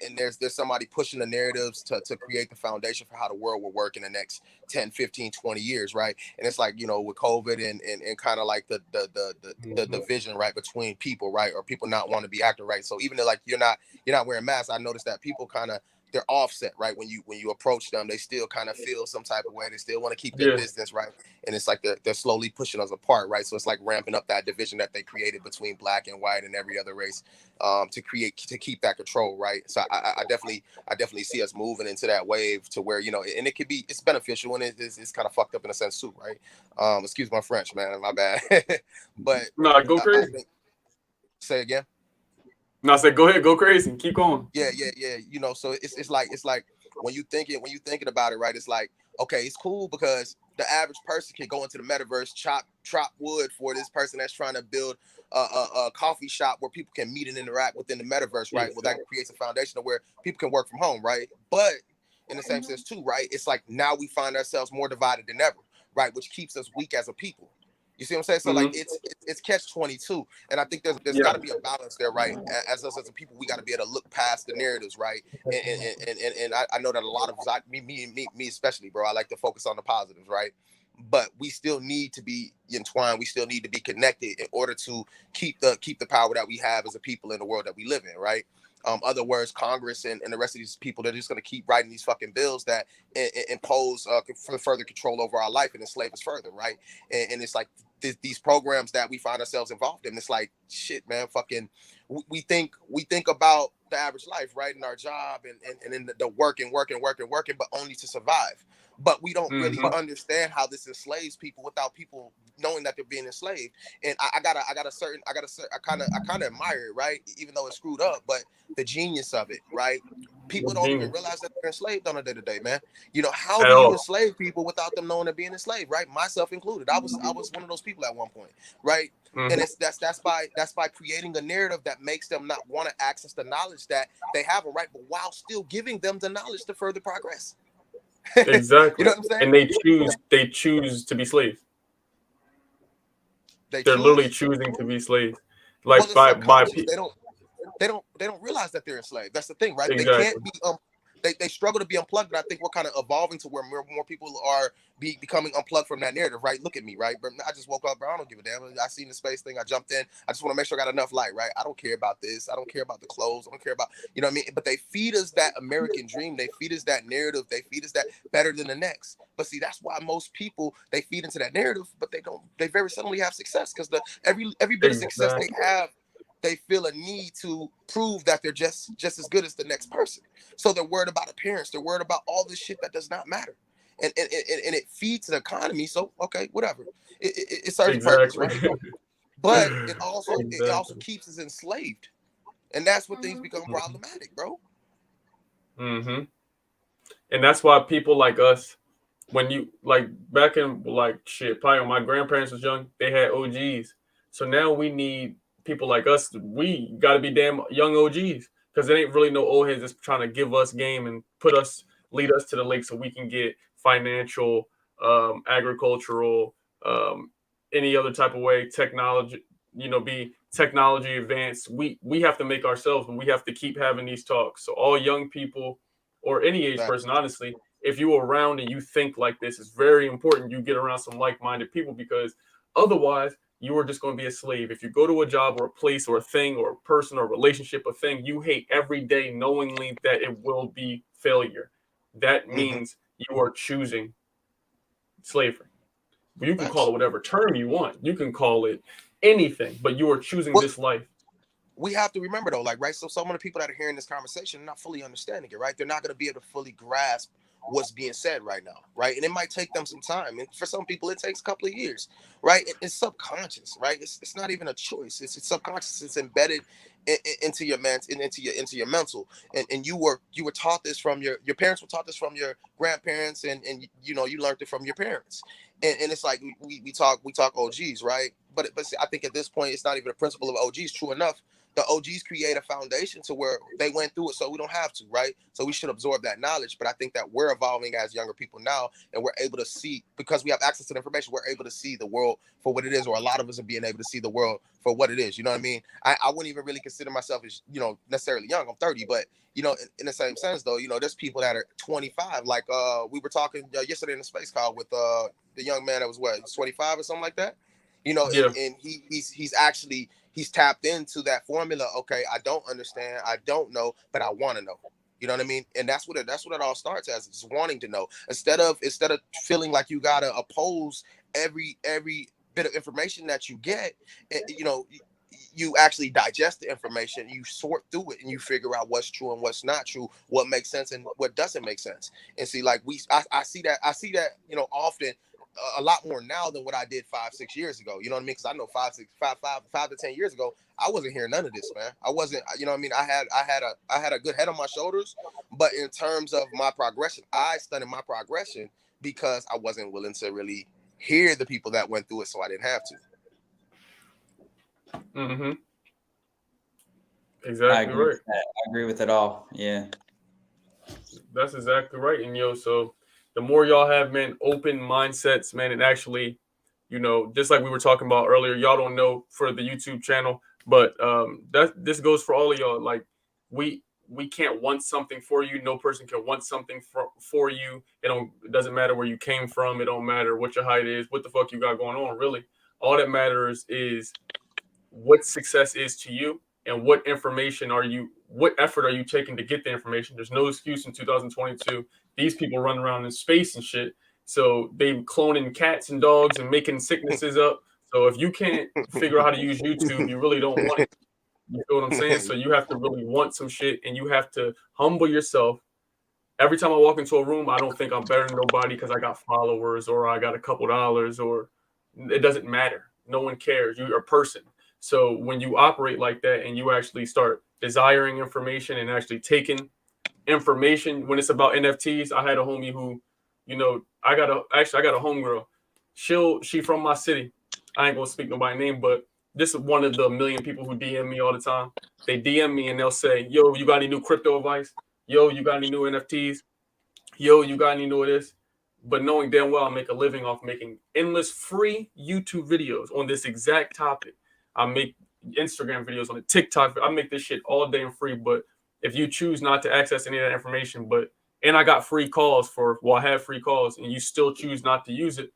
D: and there's somebody pushing the narratives to create the foundation for how the world will work in the next 10, 15, 20 years, right? And it's like, you know, with COVID and kind of like the division, right, between people, right, or people not want to be acting right. So even though like you're not wearing masks, I noticed that people kind of, they're offset, right? When you approach them, they still kind of feel some type of way. They still want to keep their distance, right? And it's like they're slowly pushing us apart, right? So it's like ramping up that division that they created between black and white and every other race, to keep that control, right? So I definitely see us moving into that wave to where, you know, and it's beneficial, and it's kind of fucked up in a sense too, right? Excuse my French, man, my bad. But
A: no, go crazy.
D: Say again.
A: No, I said, go ahead, go crazy, keep going.
D: Yeah. You know, so it's like when you thinking about it, right? It's like, okay, it's cool because the average person can go into the metaverse, chop wood for this person that's trying to build a coffee shop where people can meet and interact within the metaverse, right? Well, that creates a foundation of where people can work from home, right? But in the same sense too, right? It's like now we find ourselves more divided than ever, right? Which keeps us weak as a people. You see what I'm saying? So like it's catch-22, and I think there's got to be a balance there, right? As us as a people, we got to be able to look past the narratives, right? And I know that a lot of us, me especially, bro, I like to focus on the positives, right? But we still need to be entwined. We still need to be connected in order to keep the power that we have as a people in the world that we live in, right? Other words, Congress and the rest of these people, they're just going to keep writing these fucking bills that impose further control over our life and enslave us further, right? And it's like these programs that we find ourselves involved in. It's like, shit, man, fucking, we think about the average life, right, in our job and in the working, but only to survive. But we don't really understand how this enslaves people without people knowing that they're being enslaved. And I kind of admire it, right? Even though it's screwed up, but the genius of it, right? People don't even realize that they're enslaved on a day-to-day, man. You know, how do you enslave people without them knowing they're being enslaved, right? Myself included. I was one of those people at one point, right? And that's by creating a narrative that makes them not want to access the knowledge that they have, right? But while still giving them the knowledge to further progress.
A: Exactly.
D: You know what I'm saying?
A: And they choose to be slaves. They're literally choosing to be slaves. Like by
D: they don't realize that they're enslaved. That's the thing, right?
A: Exactly.
D: they struggle to be unplugged, but I think we're kind of evolving to where more people are becoming unplugged from that narrative, right? Look at me, right? But I just woke up, bro. I don't give a damn. I seen the space thing. I jumped in. I just want to make sure I got enough light, right? I don't care about this. I don't care about the clothes. I don't care about, you know what I mean? But they feed us that American dream. They feed us that narrative. They feed us that better than the next. But see, that's why most people, they feed into that narrative, but they very suddenly have success, because every bit of success they have, they feel a need to prove that they're just as good as the next person. So they're worried about appearance. They're worried about all this shit that does not matter. And it feeds the economy. So, okay, whatever. It serves a purpose, right? But it also keeps us enslaved. And that's where things become problematic, bro.
A: Mm-hmm. And that's why people like us, when you like back in like shit, probably when my grandparents was young, they had OGs. So now we need people like us. We got to be damn young OGs, because there ain't really no old heads that's trying to give us game and lead us to the lake so we can get financial, agricultural, any other type of way, technology, be technology advanced. We have to make ourselves, and we have to keep having these talks. So all young people, or any age person, honestly, if you're around and you think like this, it's very important you get around some like-minded people, because otherwise you are just going to be a slave. If you go to a job or a place or a thing or a person or a relationship, a thing you hate every day, knowingly that it will be failure, that means you are choosing slavery. You can call it whatever term you want. You can call it anything, but you are choosing this life.
D: We have to remember though, like, right, so some of the people that are hearing this conversation are not fully understanding it, right? They're not going to be able to fully grasp what's being said right now, right? And it might take them some time, and for some people it takes a couple of years, right? It's subconscious, right? It's not even a choice. It's subconscious. It's embedded into your into your mental, and you were taught this from your parents were taught this from your grandparents, and you learned it from your parents, and it's like we talk OGs, right? But see, I think at this point it's not even a principle of OGs. True enough, the OGs create a foundation to where they went through it, so we don't have to, right? So we should absorb that knowledge. But I think that we're evolving as younger people now, and we're able to see, because we have access to the information, we're able to see the world for what it is, or a lot of us are being able to see the world for what it is. You know what I mean? I wouldn't even really consider myself as, necessarily young. I'm 30, but, in the same sense, though, there's people that are 25. Like we were talking yesterday in the space call with the young man that was, 25 or something like that? And he's tapped into that formula. Okay, I don't understand, I don't know, but I want to know. You know what I mean? And that's what it all starts as. It's wanting to know, instead of feeling like you gotta oppose every bit of information that you get. You actually digest the information, you sort through it, and you figure out what's true and what's not true, what makes sense and what doesn't make sense. And see, like I see that often, a lot more now than what I did 5-6 years ago. You know what I mean? Because I know 5 to 10 years ago, I wasn't hearing none of this, man. I wasn't. You know what I mean? I had a good head on my shoulders, but in terms of my progression, I stunted my progression because I wasn't willing to really hear the people that went through it, so I didn't have to.
A: Mm-hmm. Exactly right.
C: I agree with it all. Yeah.
A: That's exactly right. And so the more y'all have, man, open mindsets, man, and actually, just like we were talking about earlier, y'all don't know for the YouTube channel, but this goes for all of y'all. Like we can't want something for you. No person can want something for you. It doesn't matter where you came from. It don't matter what your height is, what the fuck you got going on, really. All that matters is what success is to you, and what effort are you taking to get the information. There's no excuse in 2022. These people run around in space and shit. So they cloning cats and dogs and making sicknesses up. So if you can't figure out how to use YouTube, you really don't want it. You feel what I'm saying? So you have to really want some shit, and you have to humble yourself. Every time I walk into a room, I don't think I'm better than nobody because I got followers or I got a couple dollars, or it doesn't matter. No one cares. You're a person. So when you operate like that and you actually start desiring information and actually taking information, when it's about NFTs, I had a homie who, I got a homegirl. She from my city. I ain't gonna speak nobody's name, but this is one of the million people who DM me all the time. They DM me and they'll say, yo, you got any new crypto advice? Yo, you got any new NFTs? Yo, you got any new of this? But knowing damn well I make a living off making endless free YouTube videos on this exact topic. I make Instagram videos on the TikTok. I make this shit all day and free. But if you choose not to access any of that information, but and I got free calls I had free calls, and you still choose not to use it,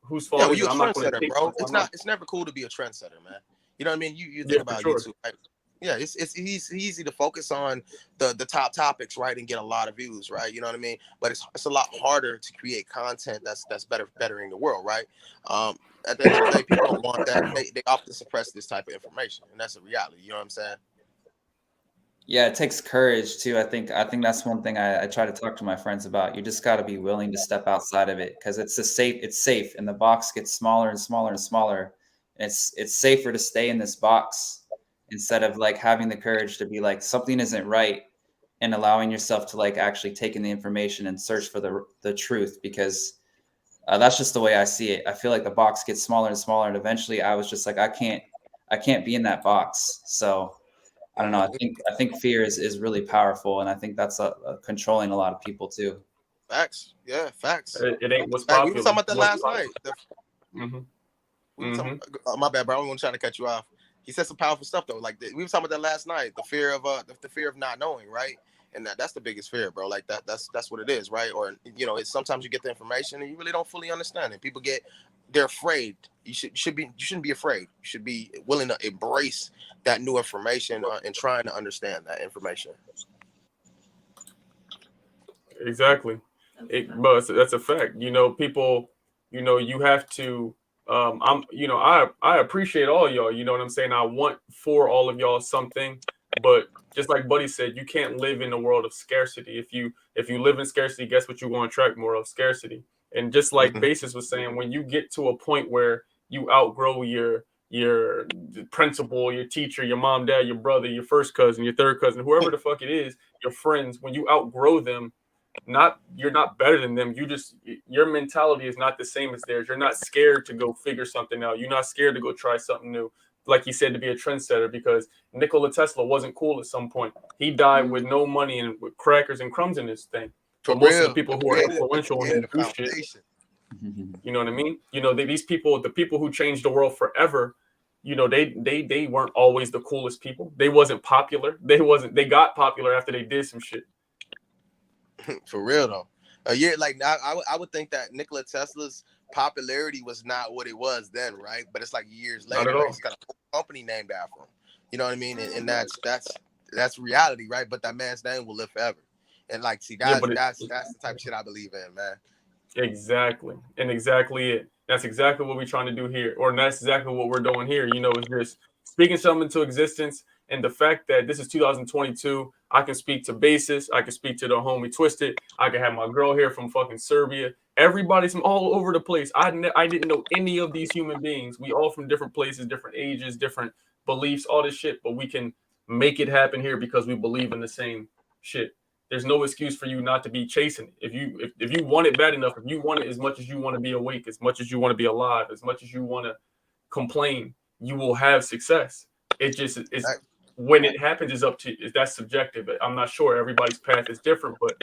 A: whose fault
D: Yeah, well,
A: is
D: you're
A: it?
D: a
A: I'm not going to
D: trendsetter,
A: take
D: bro.
A: it.
D: It's never cool to be a trendsetter, man. You know what I mean? You
A: Yeah,
D: think
A: for
D: about
A: sure.
D: YouTube, right? Yeah, it's easy to focus on the top topics, right, and get a lot of views, right? You know what I mean? But it's a lot harder to create content that's bettering the world, right? At the end of the day, people don't want that. They often suppress this type of information, and that's a reality. You know what I'm saying?
C: Yeah, it takes courage too. I think that's one thing I try to talk to my friends about. You just got to be willing to step outside of it because it's safe, and the box gets smaller and smaller and smaller. And it's safer to stay in this box instead of like having the courage to be like something isn't right and allowing yourself to like actually take in the information and search for the truth because that's just the way I see it. I feel like the box gets smaller and smaller, and eventually I was just like I can't be in that box. So I don't know. I think fear is really powerful, and I think that's controlling a lot of people too.
D: Facts. Yeah, facts.
A: It ain't what's
D: Like, we were
A: popular.
D: talking about that last night.
A: Mm-hmm.
D: We were talking, my bad, bro. I wasn't trying to cut you off. He said some powerful stuff though. Like we were talking about that last night. The fear of the fear of not knowing, right? And that's the biggest fear, bro. Like that's what it is, right? Or it's sometimes you get the information and you really don't fully understand it. People they're afraid. You shouldn't be afraid. You should be willing to embrace that new information and trying to understand that information.
A: Exactly. But that's a fact. People, you have to I appreciate all y'all, you know what I'm saying? I want for all of y'all something, but just like Buddy said, you can't live in a world of scarcity. If you live in scarcity, guess what you're going to attract more of? Scarcity. And just like Basis was saying, when you get to a point where you outgrow your principal, your teacher, your mom, dad, your brother, your first cousin, your third cousin, whoever the fuck it is, your friends, when you outgrow them, you're not better than them. Your mentality is not the same as theirs. You're not scared to go figure something out. You're not scared to go try something new. Like he said, to be a trendsetter, because Nikola Tesla wasn't cool at some point. He died with no money and with crackers and crumbs in his thing. But most of the people who are influential in the shit, you know what I mean? These people, the people who changed the world forever, they weren't always the coolest people. They wasn't popular. They got popular after they did some shit.
D: For real though. Yeah, like I would think that Nikola Tesla's popularity was not what it was then, right? But it's like years later, right? He's got a whole company named after him. You know what I mean? And that's reality, right? But that man's name will live forever. And like, see, that's the type of shit I believe in, man.
A: Exactly. And exactly it. That's exactly what we're trying to do here. Or that's exactly what we're doing here. Is just speaking something into existence. And the fact that this is 2022, I can speak to Basis. I can speak to the homie Twisted. I can have my girl here from fucking Serbia. Everybody's from all over the place. I didn't know any of these human beings. We all from different places, different ages, different beliefs, all this shit. But we can make it happen here because we believe in the same shit. There's no excuse for you not to be chasing it. If you want it bad enough, if you want it as much as you want to be awake, as much as you want to be alive, as much as you want to complain, you will have success. It just is when it happens is up to that's subjective. I'm not sure. Everybody's path is different, but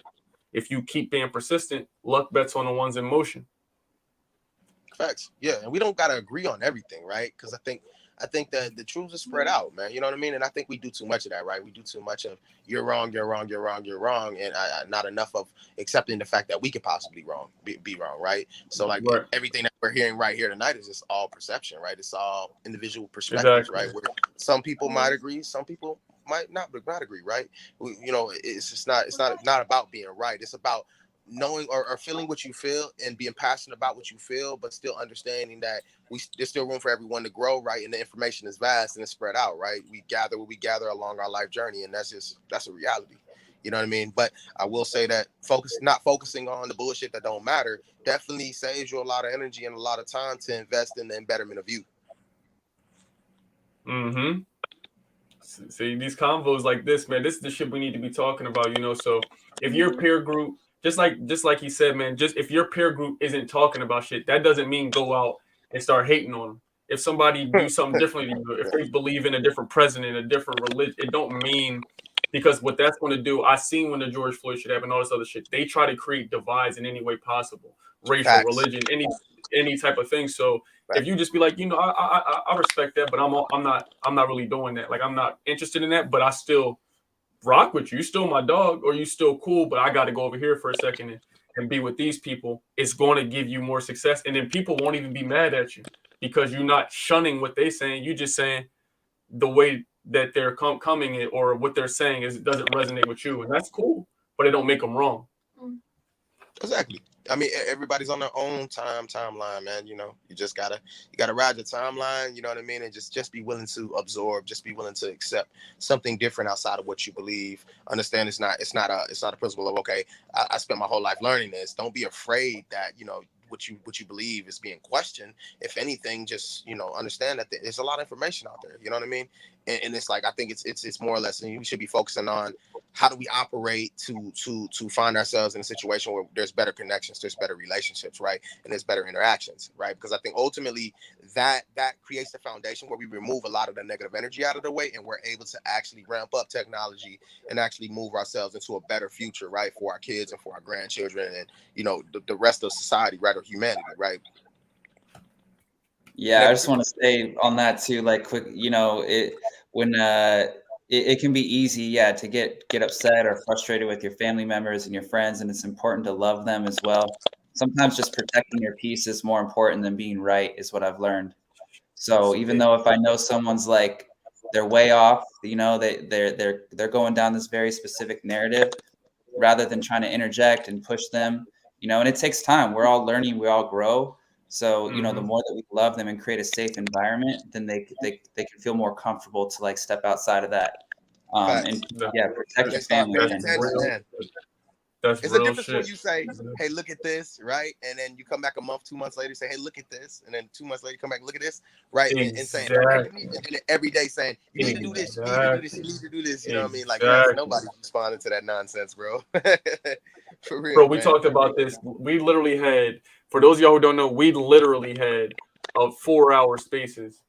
A: if you keep being persistent, luck bets on the ones in motion.
D: Facts. Yeah, and we don't gotta agree on everything, right? Because I think that the truth is spread out, man. You know what I mean? And I think we do too much of that, right? We do too much of you're wrong, you're wrong, you're wrong, you're wrong, and not enough of accepting the fact that we could possibly be wrong, right? So like everything that we're hearing right here tonight is just all perception, right? It's all individual perspectives, right? Where some people might agree, some people might not agree, right? It's just it's not about being right. It's about knowing or feeling what you feel and being passionate about what you feel, but still understanding that there's still room for everyone to grow, right? And the information is vast and it's spread out, right? We gather what we gather along our life journey, and that's a reality. You know what I mean? But I will say that not focusing on the bullshit that don't matter definitely saves you a lot of energy and a lot of time to invest in the betterment of you.
A: Mm-hmm. See, these convos like this, man, this is the shit we need to be talking about, So if your peer group, just like he said, man, just if your peer group isn't talking about shit, that doesn't mean go out and start hating on them. If somebody do something differently, if they believe in a different president, a different religion, it don't mean, because what that's going to do, I seen when the George Floyd shit happened, all this other shit, they try to create divides in any way possible, racial, religion, any type of thing. So if you just be like, I respect that, but I'm not really doing that. Like, I'm not interested in that, but I still rock with you. You're still my dog, or you still cool, but I got to go over here for a second and be with these people. It's going to give you more success. And then people won't even be mad at you because you're not shunning what they're saying. You're just saying the way that they're coming it or what they're saying is doesn't resonate with you. And that's cool, but it don't make them wrong.
D: Exactly. I mean, everybody's on their own timeline, man. You know, you gotta ride the timeline. You know what I mean, and just be willing to absorb. Just be willing to accept something different outside of what you believe. Understand it's not a principle of okay. I spent my whole life learning this. Don't be afraid that what you believe is being questioned. If anything, just understand that there's a lot of information out there. You know what I mean? And it's like I think it's more or less, and we should be focusing on how do we operate to find ourselves in a situation where there's better connections, there's better relationships, right? And there's better interactions, right? Because I think ultimately that creates the foundation where we remove a lot of the negative energy out of the way, and we're able to actually ramp up technology and actually move ourselves into a better future, right? For our kids and for our grandchildren and the rest of society, right? Or humanity, right?
C: Yeah, I just want to say on that too, like quick, it can be easy, to get upset or frustrated with your family members and your friends, and it's important to love them as well. Sometimes just protecting your peace is more important than being right, is what I've learned. So even though if I know someone's like they're way off, they're going down this very specific narrative, rather than trying to interject and push them, and it takes time. We're all learning, we all grow. So, the more that we love them and create a safe environment, then they can feel more comfortable to like step outside of that. And protect your family.
A: That's
D: it's
A: real
D: a difference
A: shit.
D: when you say, hey, look at this, right? And then you come back a month, 2 months later, say, hey, look at this. And then 2 months later, you come back, look at this, right?
A: Exactly.
D: And saying, and then every day saying, you need to do this, you need to do this, you need to do this. You know what I mean? Like, nobody's responding to that nonsense, bro. For real,
A: bro, we talked about this. We literally had, for those of y'all who don't know, we literally had 4-hour spaces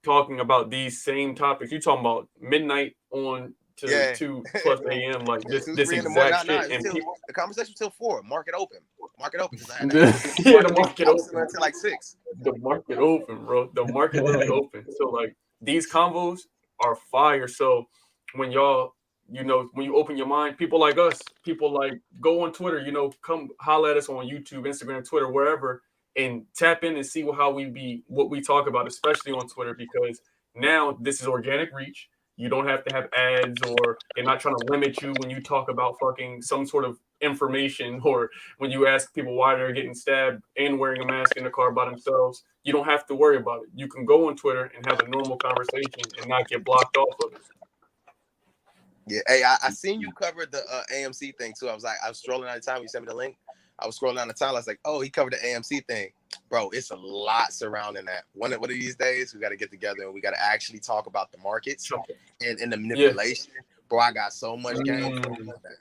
A: talking about these same topics. You talking about midnight on to 2+ a.m. like this exact shit. And
D: the conversation till 4. Market open.
A: The market open
D: until like 6.
A: The market open, bro. The market literally open. So like these combos are fire. So when y'all, when you open your mind, people like us, people like go on Twitter, come holler at us on YouTube, Instagram, Twitter, wherever, and tap in and see what we talk about, especially on Twitter, because now this is organic reach. You don't have to have ads, or they're not trying to limit you when you talk about fucking some sort of information, or when you ask people why they're getting stabbed and wearing a mask in the car by themselves. You don't have to worry about it. You can go on Twitter and have a normal conversation and not get blocked off of it.
D: Yeah, hey, I seen you covered the AMC thing too. I was strolling out of time. You sent me the link. I was scrolling down the timeline. I was like, oh, he covered the AMC thing. Bro, it's a lot surrounding that. One of these days, we got to get together and we got to actually talk about the markets and the manipulation. Yeah. Bro, I got so much game for that.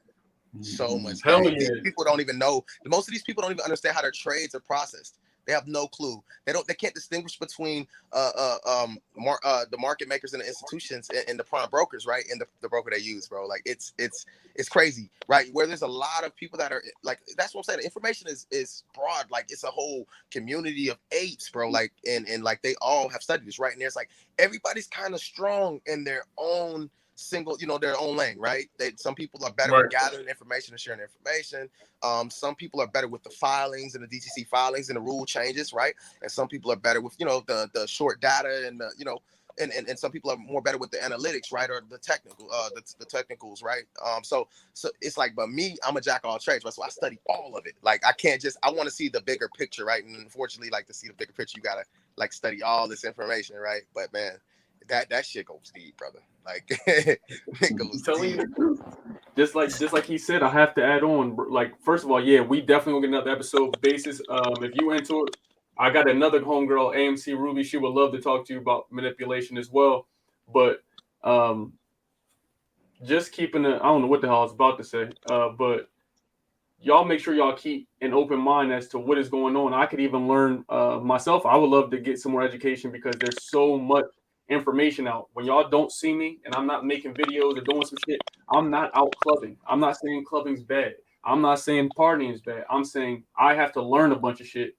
D: So much game. People don't even know. Most of these people don't even understand how their trades are processed. They have no clue. They can't distinguish between the market makers and the institutions and the prime brokers, right? And the broker they use, bro. Like it's crazy, right? Where there's a lot of people that are like, that's what I'm saying. The information is broad. Like it's a whole community of apes, bro. Like and like they all have studied this, right? And there's like everybody's kind of strong in their own single, their own lane, right? Some people are better with gathering information and sharing information. Some people are better with the filings and the DTC filings and the rule changes, right? And some people are better with, the short data and and some people are more better with the analytics, right? Or the technical, the technicals, right? So it's like, but me, I'm a jack of all trades, right? So I study all of it. Like I want to see the bigger picture, right? And unfortunately, like to see the bigger picture, you gotta like study all this information, right? But man, that shit goes deep, brother. Like it goes deep.
A: Just like he said, I have to add on. Like, first of all, yeah, we definitely will get another episode basis. If you into it, I got another homegirl, AMC Ruby. She would love to talk to you about manipulation as well. But just keeping I don't know what the hell I was about to say. But y'all make sure y'all keep an open mind as to what is going on. I could even learn myself. I would love to get some more education because there's so much information out. When y'all don't see me and I'm not making videos or doing some shit, I'm not out clubbing. I'm not saying clubbing's bad. I'm not saying partying is bad. I'm saying I have to learn a bunch of shit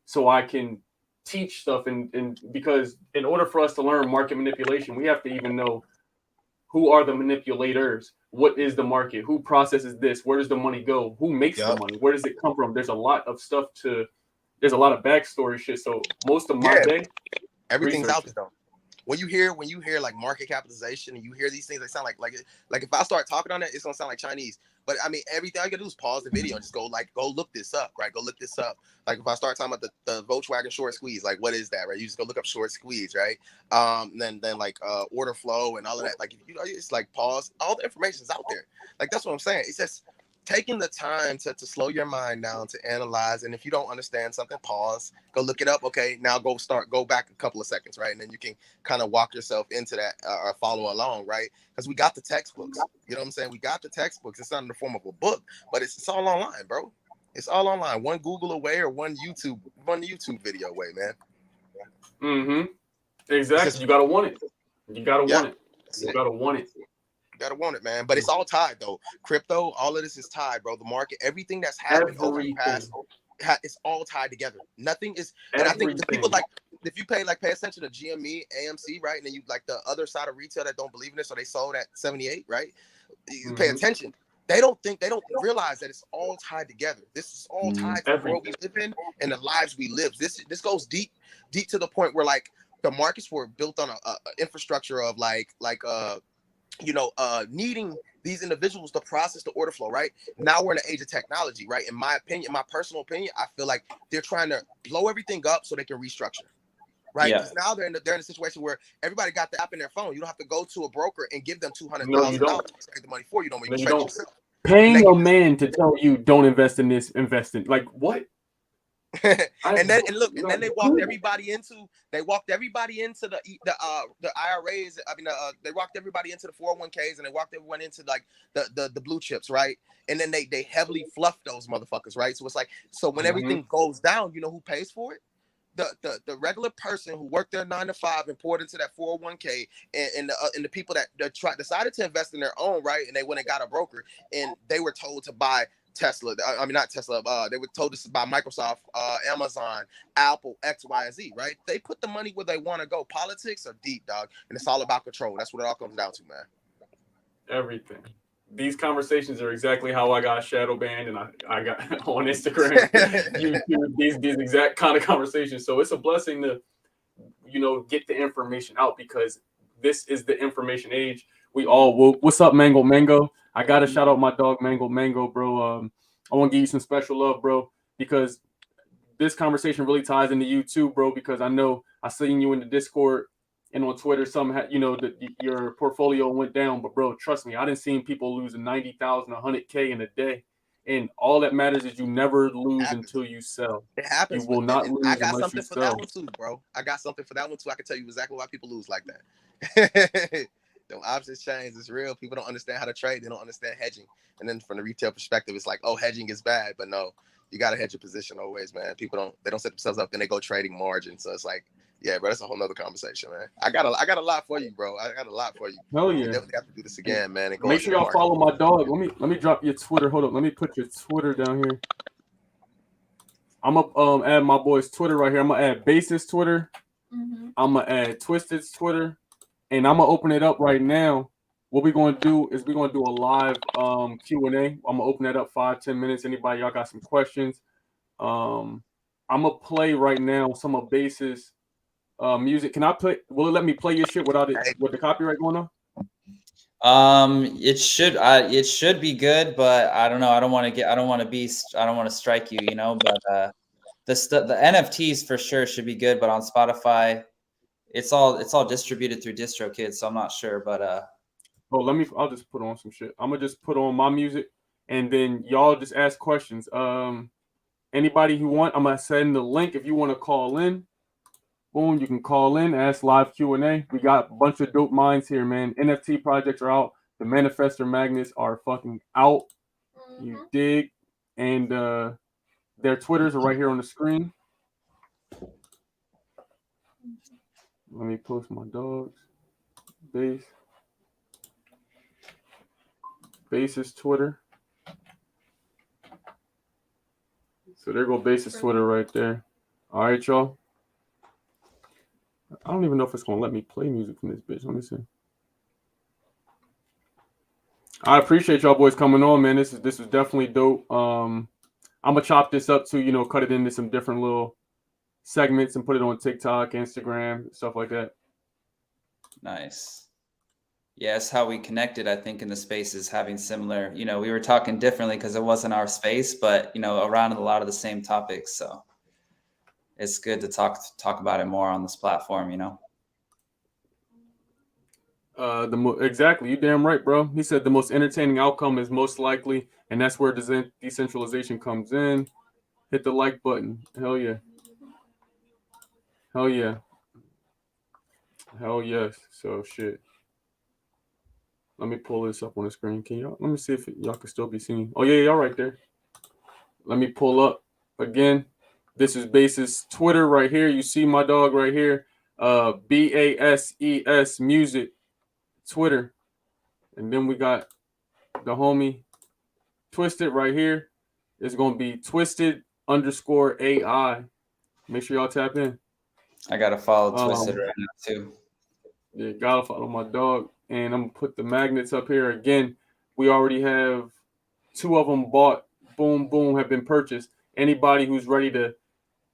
A: so I can teach stuff. And because in order for us to learn market manipulation, we have to even know who are the manipulators. what is the market? Who processes this? Where does the money go? Who makes the money? Where does it come from? There's a lot of stuff there's a lot of backstory shit. So most of my day,
D: everything's out
A: researching.
D: there though. When you hear like market capitalization and you hear these things, they sound like if I start talking on it, it's gonna sound like Chinese. But I mean, everything I gotta do is pause the video and just go look this up, right? Go look this up. Like if I start talking about the Volkswagen short squeeze, like what is that, right? You just go look up short squeeze, right? Then like order flow and all of that. Like it's like pause. All the information's out there. Like that's what I'm saying. It's just taking the time to slow your mind down to analyze. And if you don't understand something, pause, go look it up. Okay, now go back a couple of seconds, right? And then you can kind of walk yourself into that or follow along, right? Because we got the textbooks. You know what I'm saying? We got the textbooks. It's not in the form of a book, but it's all online, bro. It's all online. One Google away or one YouTube video away, man.
A: Mm-hmm. Exactly. You gotta want it. You gotta want it. You gotta want it.
D: Gotta want it, man. But it's all tied though. Crypto, all of this is tied, bro. The market, everything that's happened over the past, it's all tied together. Nothing is. And I think the people like, if you pay attention to GME, AMC, right, and then you like the other side of retail that don't believe in it, so they sold at 78, right? You pay attention. They don't realize that it's all tied together. This is all tied to the world we live in and the lives we live. This goes deep to the point where like the markets were built on a infrastructure of needing these individuals to process the order flow, right? Now we're in an age of technology, right? In my opinion, my personal opinion, I feel like they're trying to blow everything up so they can restructure, right? Because now they're in a situation where everybody got the app in their phone. You don't have to go to a broker and give them $200,000 to save the money for you. You can trade yourself.
A: Paying a man to tell you don't invest in this, invest in like what?
D: and then they walked everybody into the IRAs. I mean, they walked everybody into the 401ks and they walked everyone into like the blue chips, right? And then they heavily fluffed those motherfuckers, right? So it's like, so when everything goes down, you know who pays for it? The regular person who worked their 9 to 5 and poured into that 401k and the people that decided to invest in their own, right? And they went and got a broker and they were told to buy Tesla. I mean, not Tesla. They were told to buy Microsoft, Amazon, Apple, X, Y, and Z, right? They put the money where they want to go. Politics are deep, dog. And it's all about control. That's what it all comes down to, man.
A: Everything. These conversations are exactly how I got shadow banned and I got on Instagram, YouTube, these exact kind of conversations. So it's a blessing to, get the information out because this is the information age. What's up, Mango? I got to shout out my dog, Mango, bro. I want to give you some special love, bro, because this conversation really ties into you too, bro, because I know I seen you in the Discord and on Twitter, your portfolio went down. But, bro, trust me, I didn't see people losing 90,000, 100K in a day. And all that matters is you never lose until you sell.
D: It happens.
A: You will not lose
D: I got
A: unless
D: something
A: you
D: for
A: sell.
D: that one too, bro. I got something for that one too. I can tell you exactly why people lose like that. The options change. It's real. People don't understand how to trade. They don't understand hedging. And then from the retail perspective, it's like, oh, hedging is bad. But no, you got to hedge your position always, man. People don't set themselves up, then they go trading margin. So it's like, yeah, bro, that's a whole nother conversation, man. I got a lot for you, bro. I got a lot for you.
A: Hell yeah.
D: We definitely have to do this again, man. And
A: make sure y'all follow my dog. Let me drop your Twitter. Hold up. Let me put your Twitter down here. I'm gonna add my boy's Twitter right here. I'm gonna add Basis Twitter. I'm gonna add Twisted's Twitter, and I'm gonna open it up right now. What we're gonna do is we're gonna do a live Q&A. I'm gonna open that up 5-10 minutes. Anybody y'all got some questions? I'm gonna play right now some of Basis music. Can I play? Will it let me play your shit without it with the copyright going on?
C: It should be good, but I don't know. I don't want to strike you, but the NFTs for sure should be good, but on Spotify, it's all distributed through DistroKid, so I'm not sure, but
A: I'll just put on some shit. I'm gonna just put on my music and then y'all just ask questions. Anybody who want, I'm gonna send the link if you want to call in. Boom, you can call in, ask live Q&A. We got a bunch of dope minds here, man. NFT projects are out. The Manifestor Magnets are fucking out. You dig? And their Twitters are right here on the screen. Let me post my dogs. Basis Twitter. So there go Basis Twitter right there. All right, y'all. I don't even know if it's gonna let me play music from this bitch. Let me see. I appreciate y'all boys coming on, man. This is definitely dope. I'm gonna chop this up to, cut it into some different little segments and put it on TikTok, Instagram, stuff like that.
C: Nice. Yeah, it's how we connected, I think, in the spaces, having similar, we were talking differently because it wasn't our space, but, around a lot of the same topics. So it's good to talk about it more on this platform,
A: Exactly, you damn right, bro. He said the most entertaining outcome is most likely, and that's where decentralization comes in. Hit the like button. Hell yeah. Hell yeah. Hell yes. So shit. Let me pull this up on the screen. Let me see if y'all can still be seen. Oh yeah, y'all right there. Let me pull up again. This is Bases Twitter right here. You see my dog right here. BASES Music Twitter. And then we got the homie Twisted right here. It's gonna be Twisted_AI. Make sure y'all tap in.
C: I gotta follow Twisted right now too.
A: Yeah, gotta follow my dog. And I'm gonna put the magnets up here again. We already have 2 of them bought. Boom, boom, have been purchased. Anybody who's ready to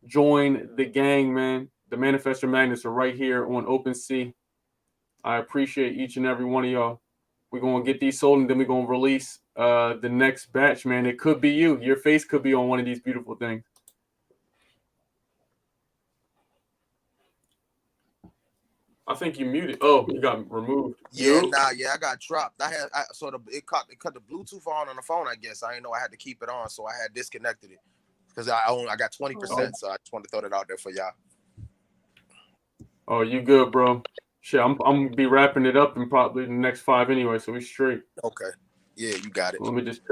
A: join the gang, man, the Manifestor Magnets are right here on OpenSea. I appreciate each and every one of y'all. We're gonna get these sold, and then we're gonna release the next batch, man. It could be you. Your face could be on one of these beautiful things. I think you muted. Oh, you got removed.
D: Yeah, I got dropped. It cut the Bluetooth on the phone. I guess I didn't know I had to keep it on, so I had disconnected it because I got 20%. So I just wanted to throw that out there for y'all.
A: Oh, you good, bro? Shit, I'm gonna be wrapping it up in probably the next 5 anyway, so we straight.
D: Okay. Yeah, you got it.
A: Let me just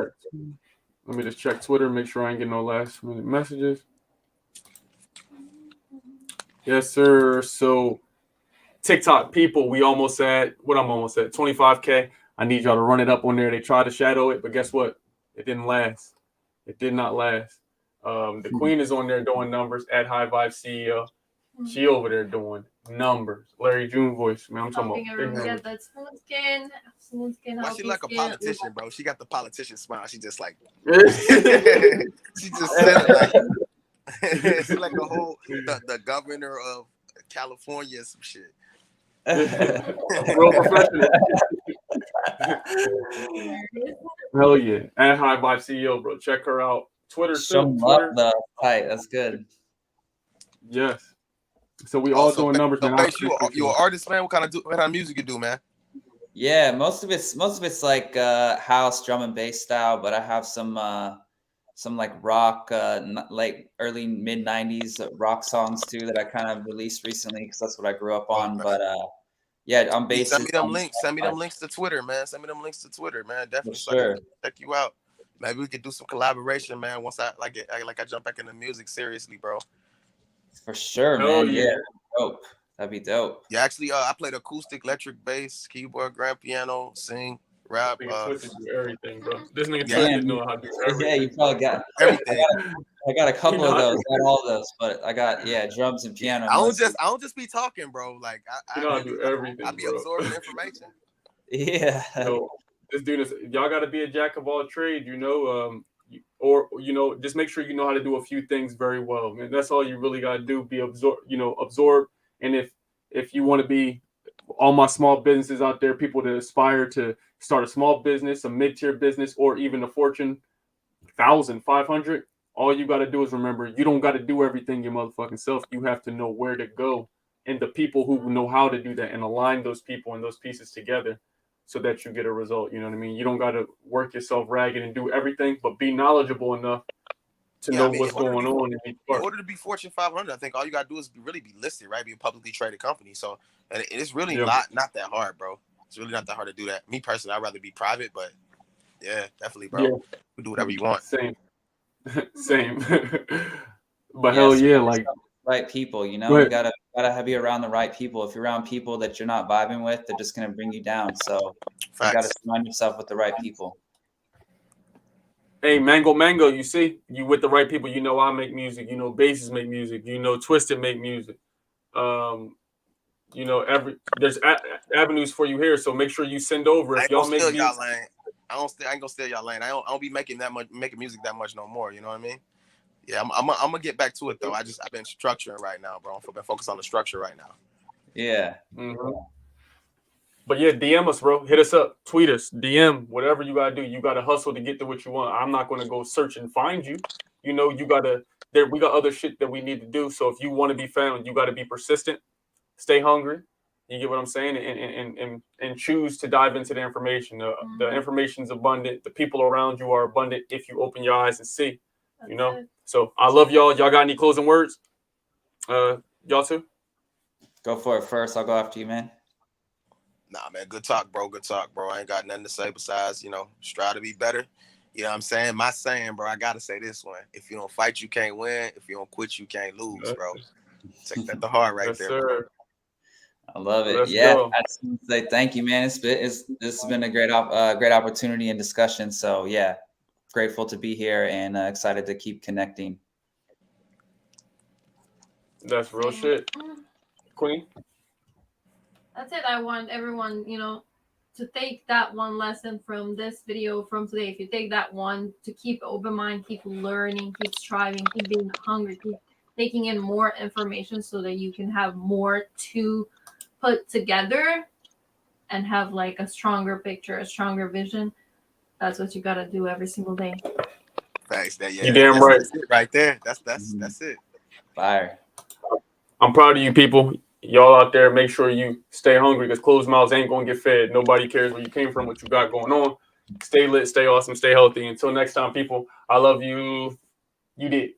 A: check Twitter, make sure I ain't getting no last minute messages. Yes, sir. So TikTok people, I'm almost at 25K. I need y'all to run it up on there. They tried to shadow it, but guess what? It didn't last. It did not last. The Queen is on there doing numbers at High Vibe CEO. She over there doing numbers. Larry June voice, man. I'm talking about.
B: Get that smooth skin.
D: Why she like a politician, bro? She got the politician smile. She just like she just said it like she's like the governor of California or some shit.
A: Real professional. Hell yeah. At High Vibe CEO, bro. Check her out. Twitter too. Twitter.
C: Tight. That's good.
A: Yes. So we all doing numbers, man.
D: You an artist, man? What kind of music you do, man?
C: Yeah, most of it's like house, drum and bass style, but I have some like rock, like early mid 90s rock songs too that I kind of released recently because that's what I grew up on. But yeah, I'm based.
D: Send me them links. Send me them links to Twitter, man. Definitely so I can check you out. Maybe we could do some collaboration, man. Once I jump back into music seriously, bro.
C: For sure, man. Yeah, dope. That'd be dope.
D: Yeah, actually, I played acoustic, electric bass, keyboard, grand piano, sing, rap.
A: Twisted do everything, bro. This nigga Twisted know how to do everything.
C: Yeah, you probably got
D: everything.
C: I got a couple of those, not all those, but I got drums and piano.
D: I don't just be talking, bro. Like I
A: know how to do everything.
D: I be absorbing information.
C: Yeah.
A: So this dude is. Y'all got to be a jack of all trades, just make sure you know how to do a few things very well, man. That's all you really got to do. Be absorb. And if you want to be, all my small businesses out there, people that aspire to start a small business, a mid-tier business, or even a Fortune 1,000, 500, all you got to do is remember, you don't got to do everything your motherfucking self. You have to know where to go and the people who know how to do that and align those people and those pieces together so that you get a result. You know what I mean? You don't got to work yourself ragged and do everything, but be knowledgeable enough to know what's going on.
D: In order to be Fortune 500, I think all you got to do is really be listed, right? Be a publicly traded company. So and it's really not that hard, bro. It's really not that hard to do that. Me personally, I'd rather be private, but yeah, definitely, bro. You do whatever you want.
A: Same. But hell yeah, like
C: right people, you gotta be around the right people. If you're around people that you're not vibing with, they're just gonna bring you down. So you gotta surround yourself with the right people.
A: Hey, Mango, you see, you with the right people. I make music. Bases make music. Twisted make music. There's avenues for you here. So make sure you send over if y'all make beats.
D: I ain't gonna steal y'all lane. I don't be making music that much no more. You know what I mean? Yeah, I'm gonna get back to it though. I've been structuring right now, bro. I've been focused on the structure right now.
C: Yeah.
A: Mm-hmm. But yeah, DM us, bro. Hit us up, tweet us, DM, whatever you gotta do. You gotta hustle to get to what you want. I'm not gonna go search and find you. You know, you gotta. We got other shit that we need to do. So if you want to be found, you gotta be persistent, stay hungry. You get what I'm saying, and choose to dive into the information. The information's abundant. The people around you are abundant if you open your eyes and see. You know. So I love y'all. Y'all got any closing words? Y'all too.
C: Go for it first. I'll go after you, man.
D: Nah, man, good talk, bro. Good talk, bro. I ain't got nothing to say besides, strive to be better. You know what I'm saying? My saying, bro, I got to say this one. If you don't fight, you can't win. If you don't quit, you can't lose, bro. Take that to heart right there,
A: sir.
D: bro.
C: I love it.
A: Let's
C: yeah,
A: go.
C: I just want to say thank you, man. This has been a great opportunity and discussion. So yeah, grateful to be here and excited to keep connecting.
A: That's real shit, Queen.
B: That's it. I want everyone, to take that one lesson from this video from today. If you take that one, to keep open mind, keep learning, keep striving, keep being hungry, keep taking in more information so that you can have more to put together and have like a stronger picture, a stronger vision. That's what you got to do every single day.
D: Thanks.
A: You damn right.
D: That's it right there. That's it.
C: Fire.
A: I'm proud of you people. Y'all out there, make sure you stay hungry because closed mouths ain't going to get fed. Nobody cares where you came from, what you got going on. Stay lit, stay awesome, stay healthy. Until next time, people, I love you. You did.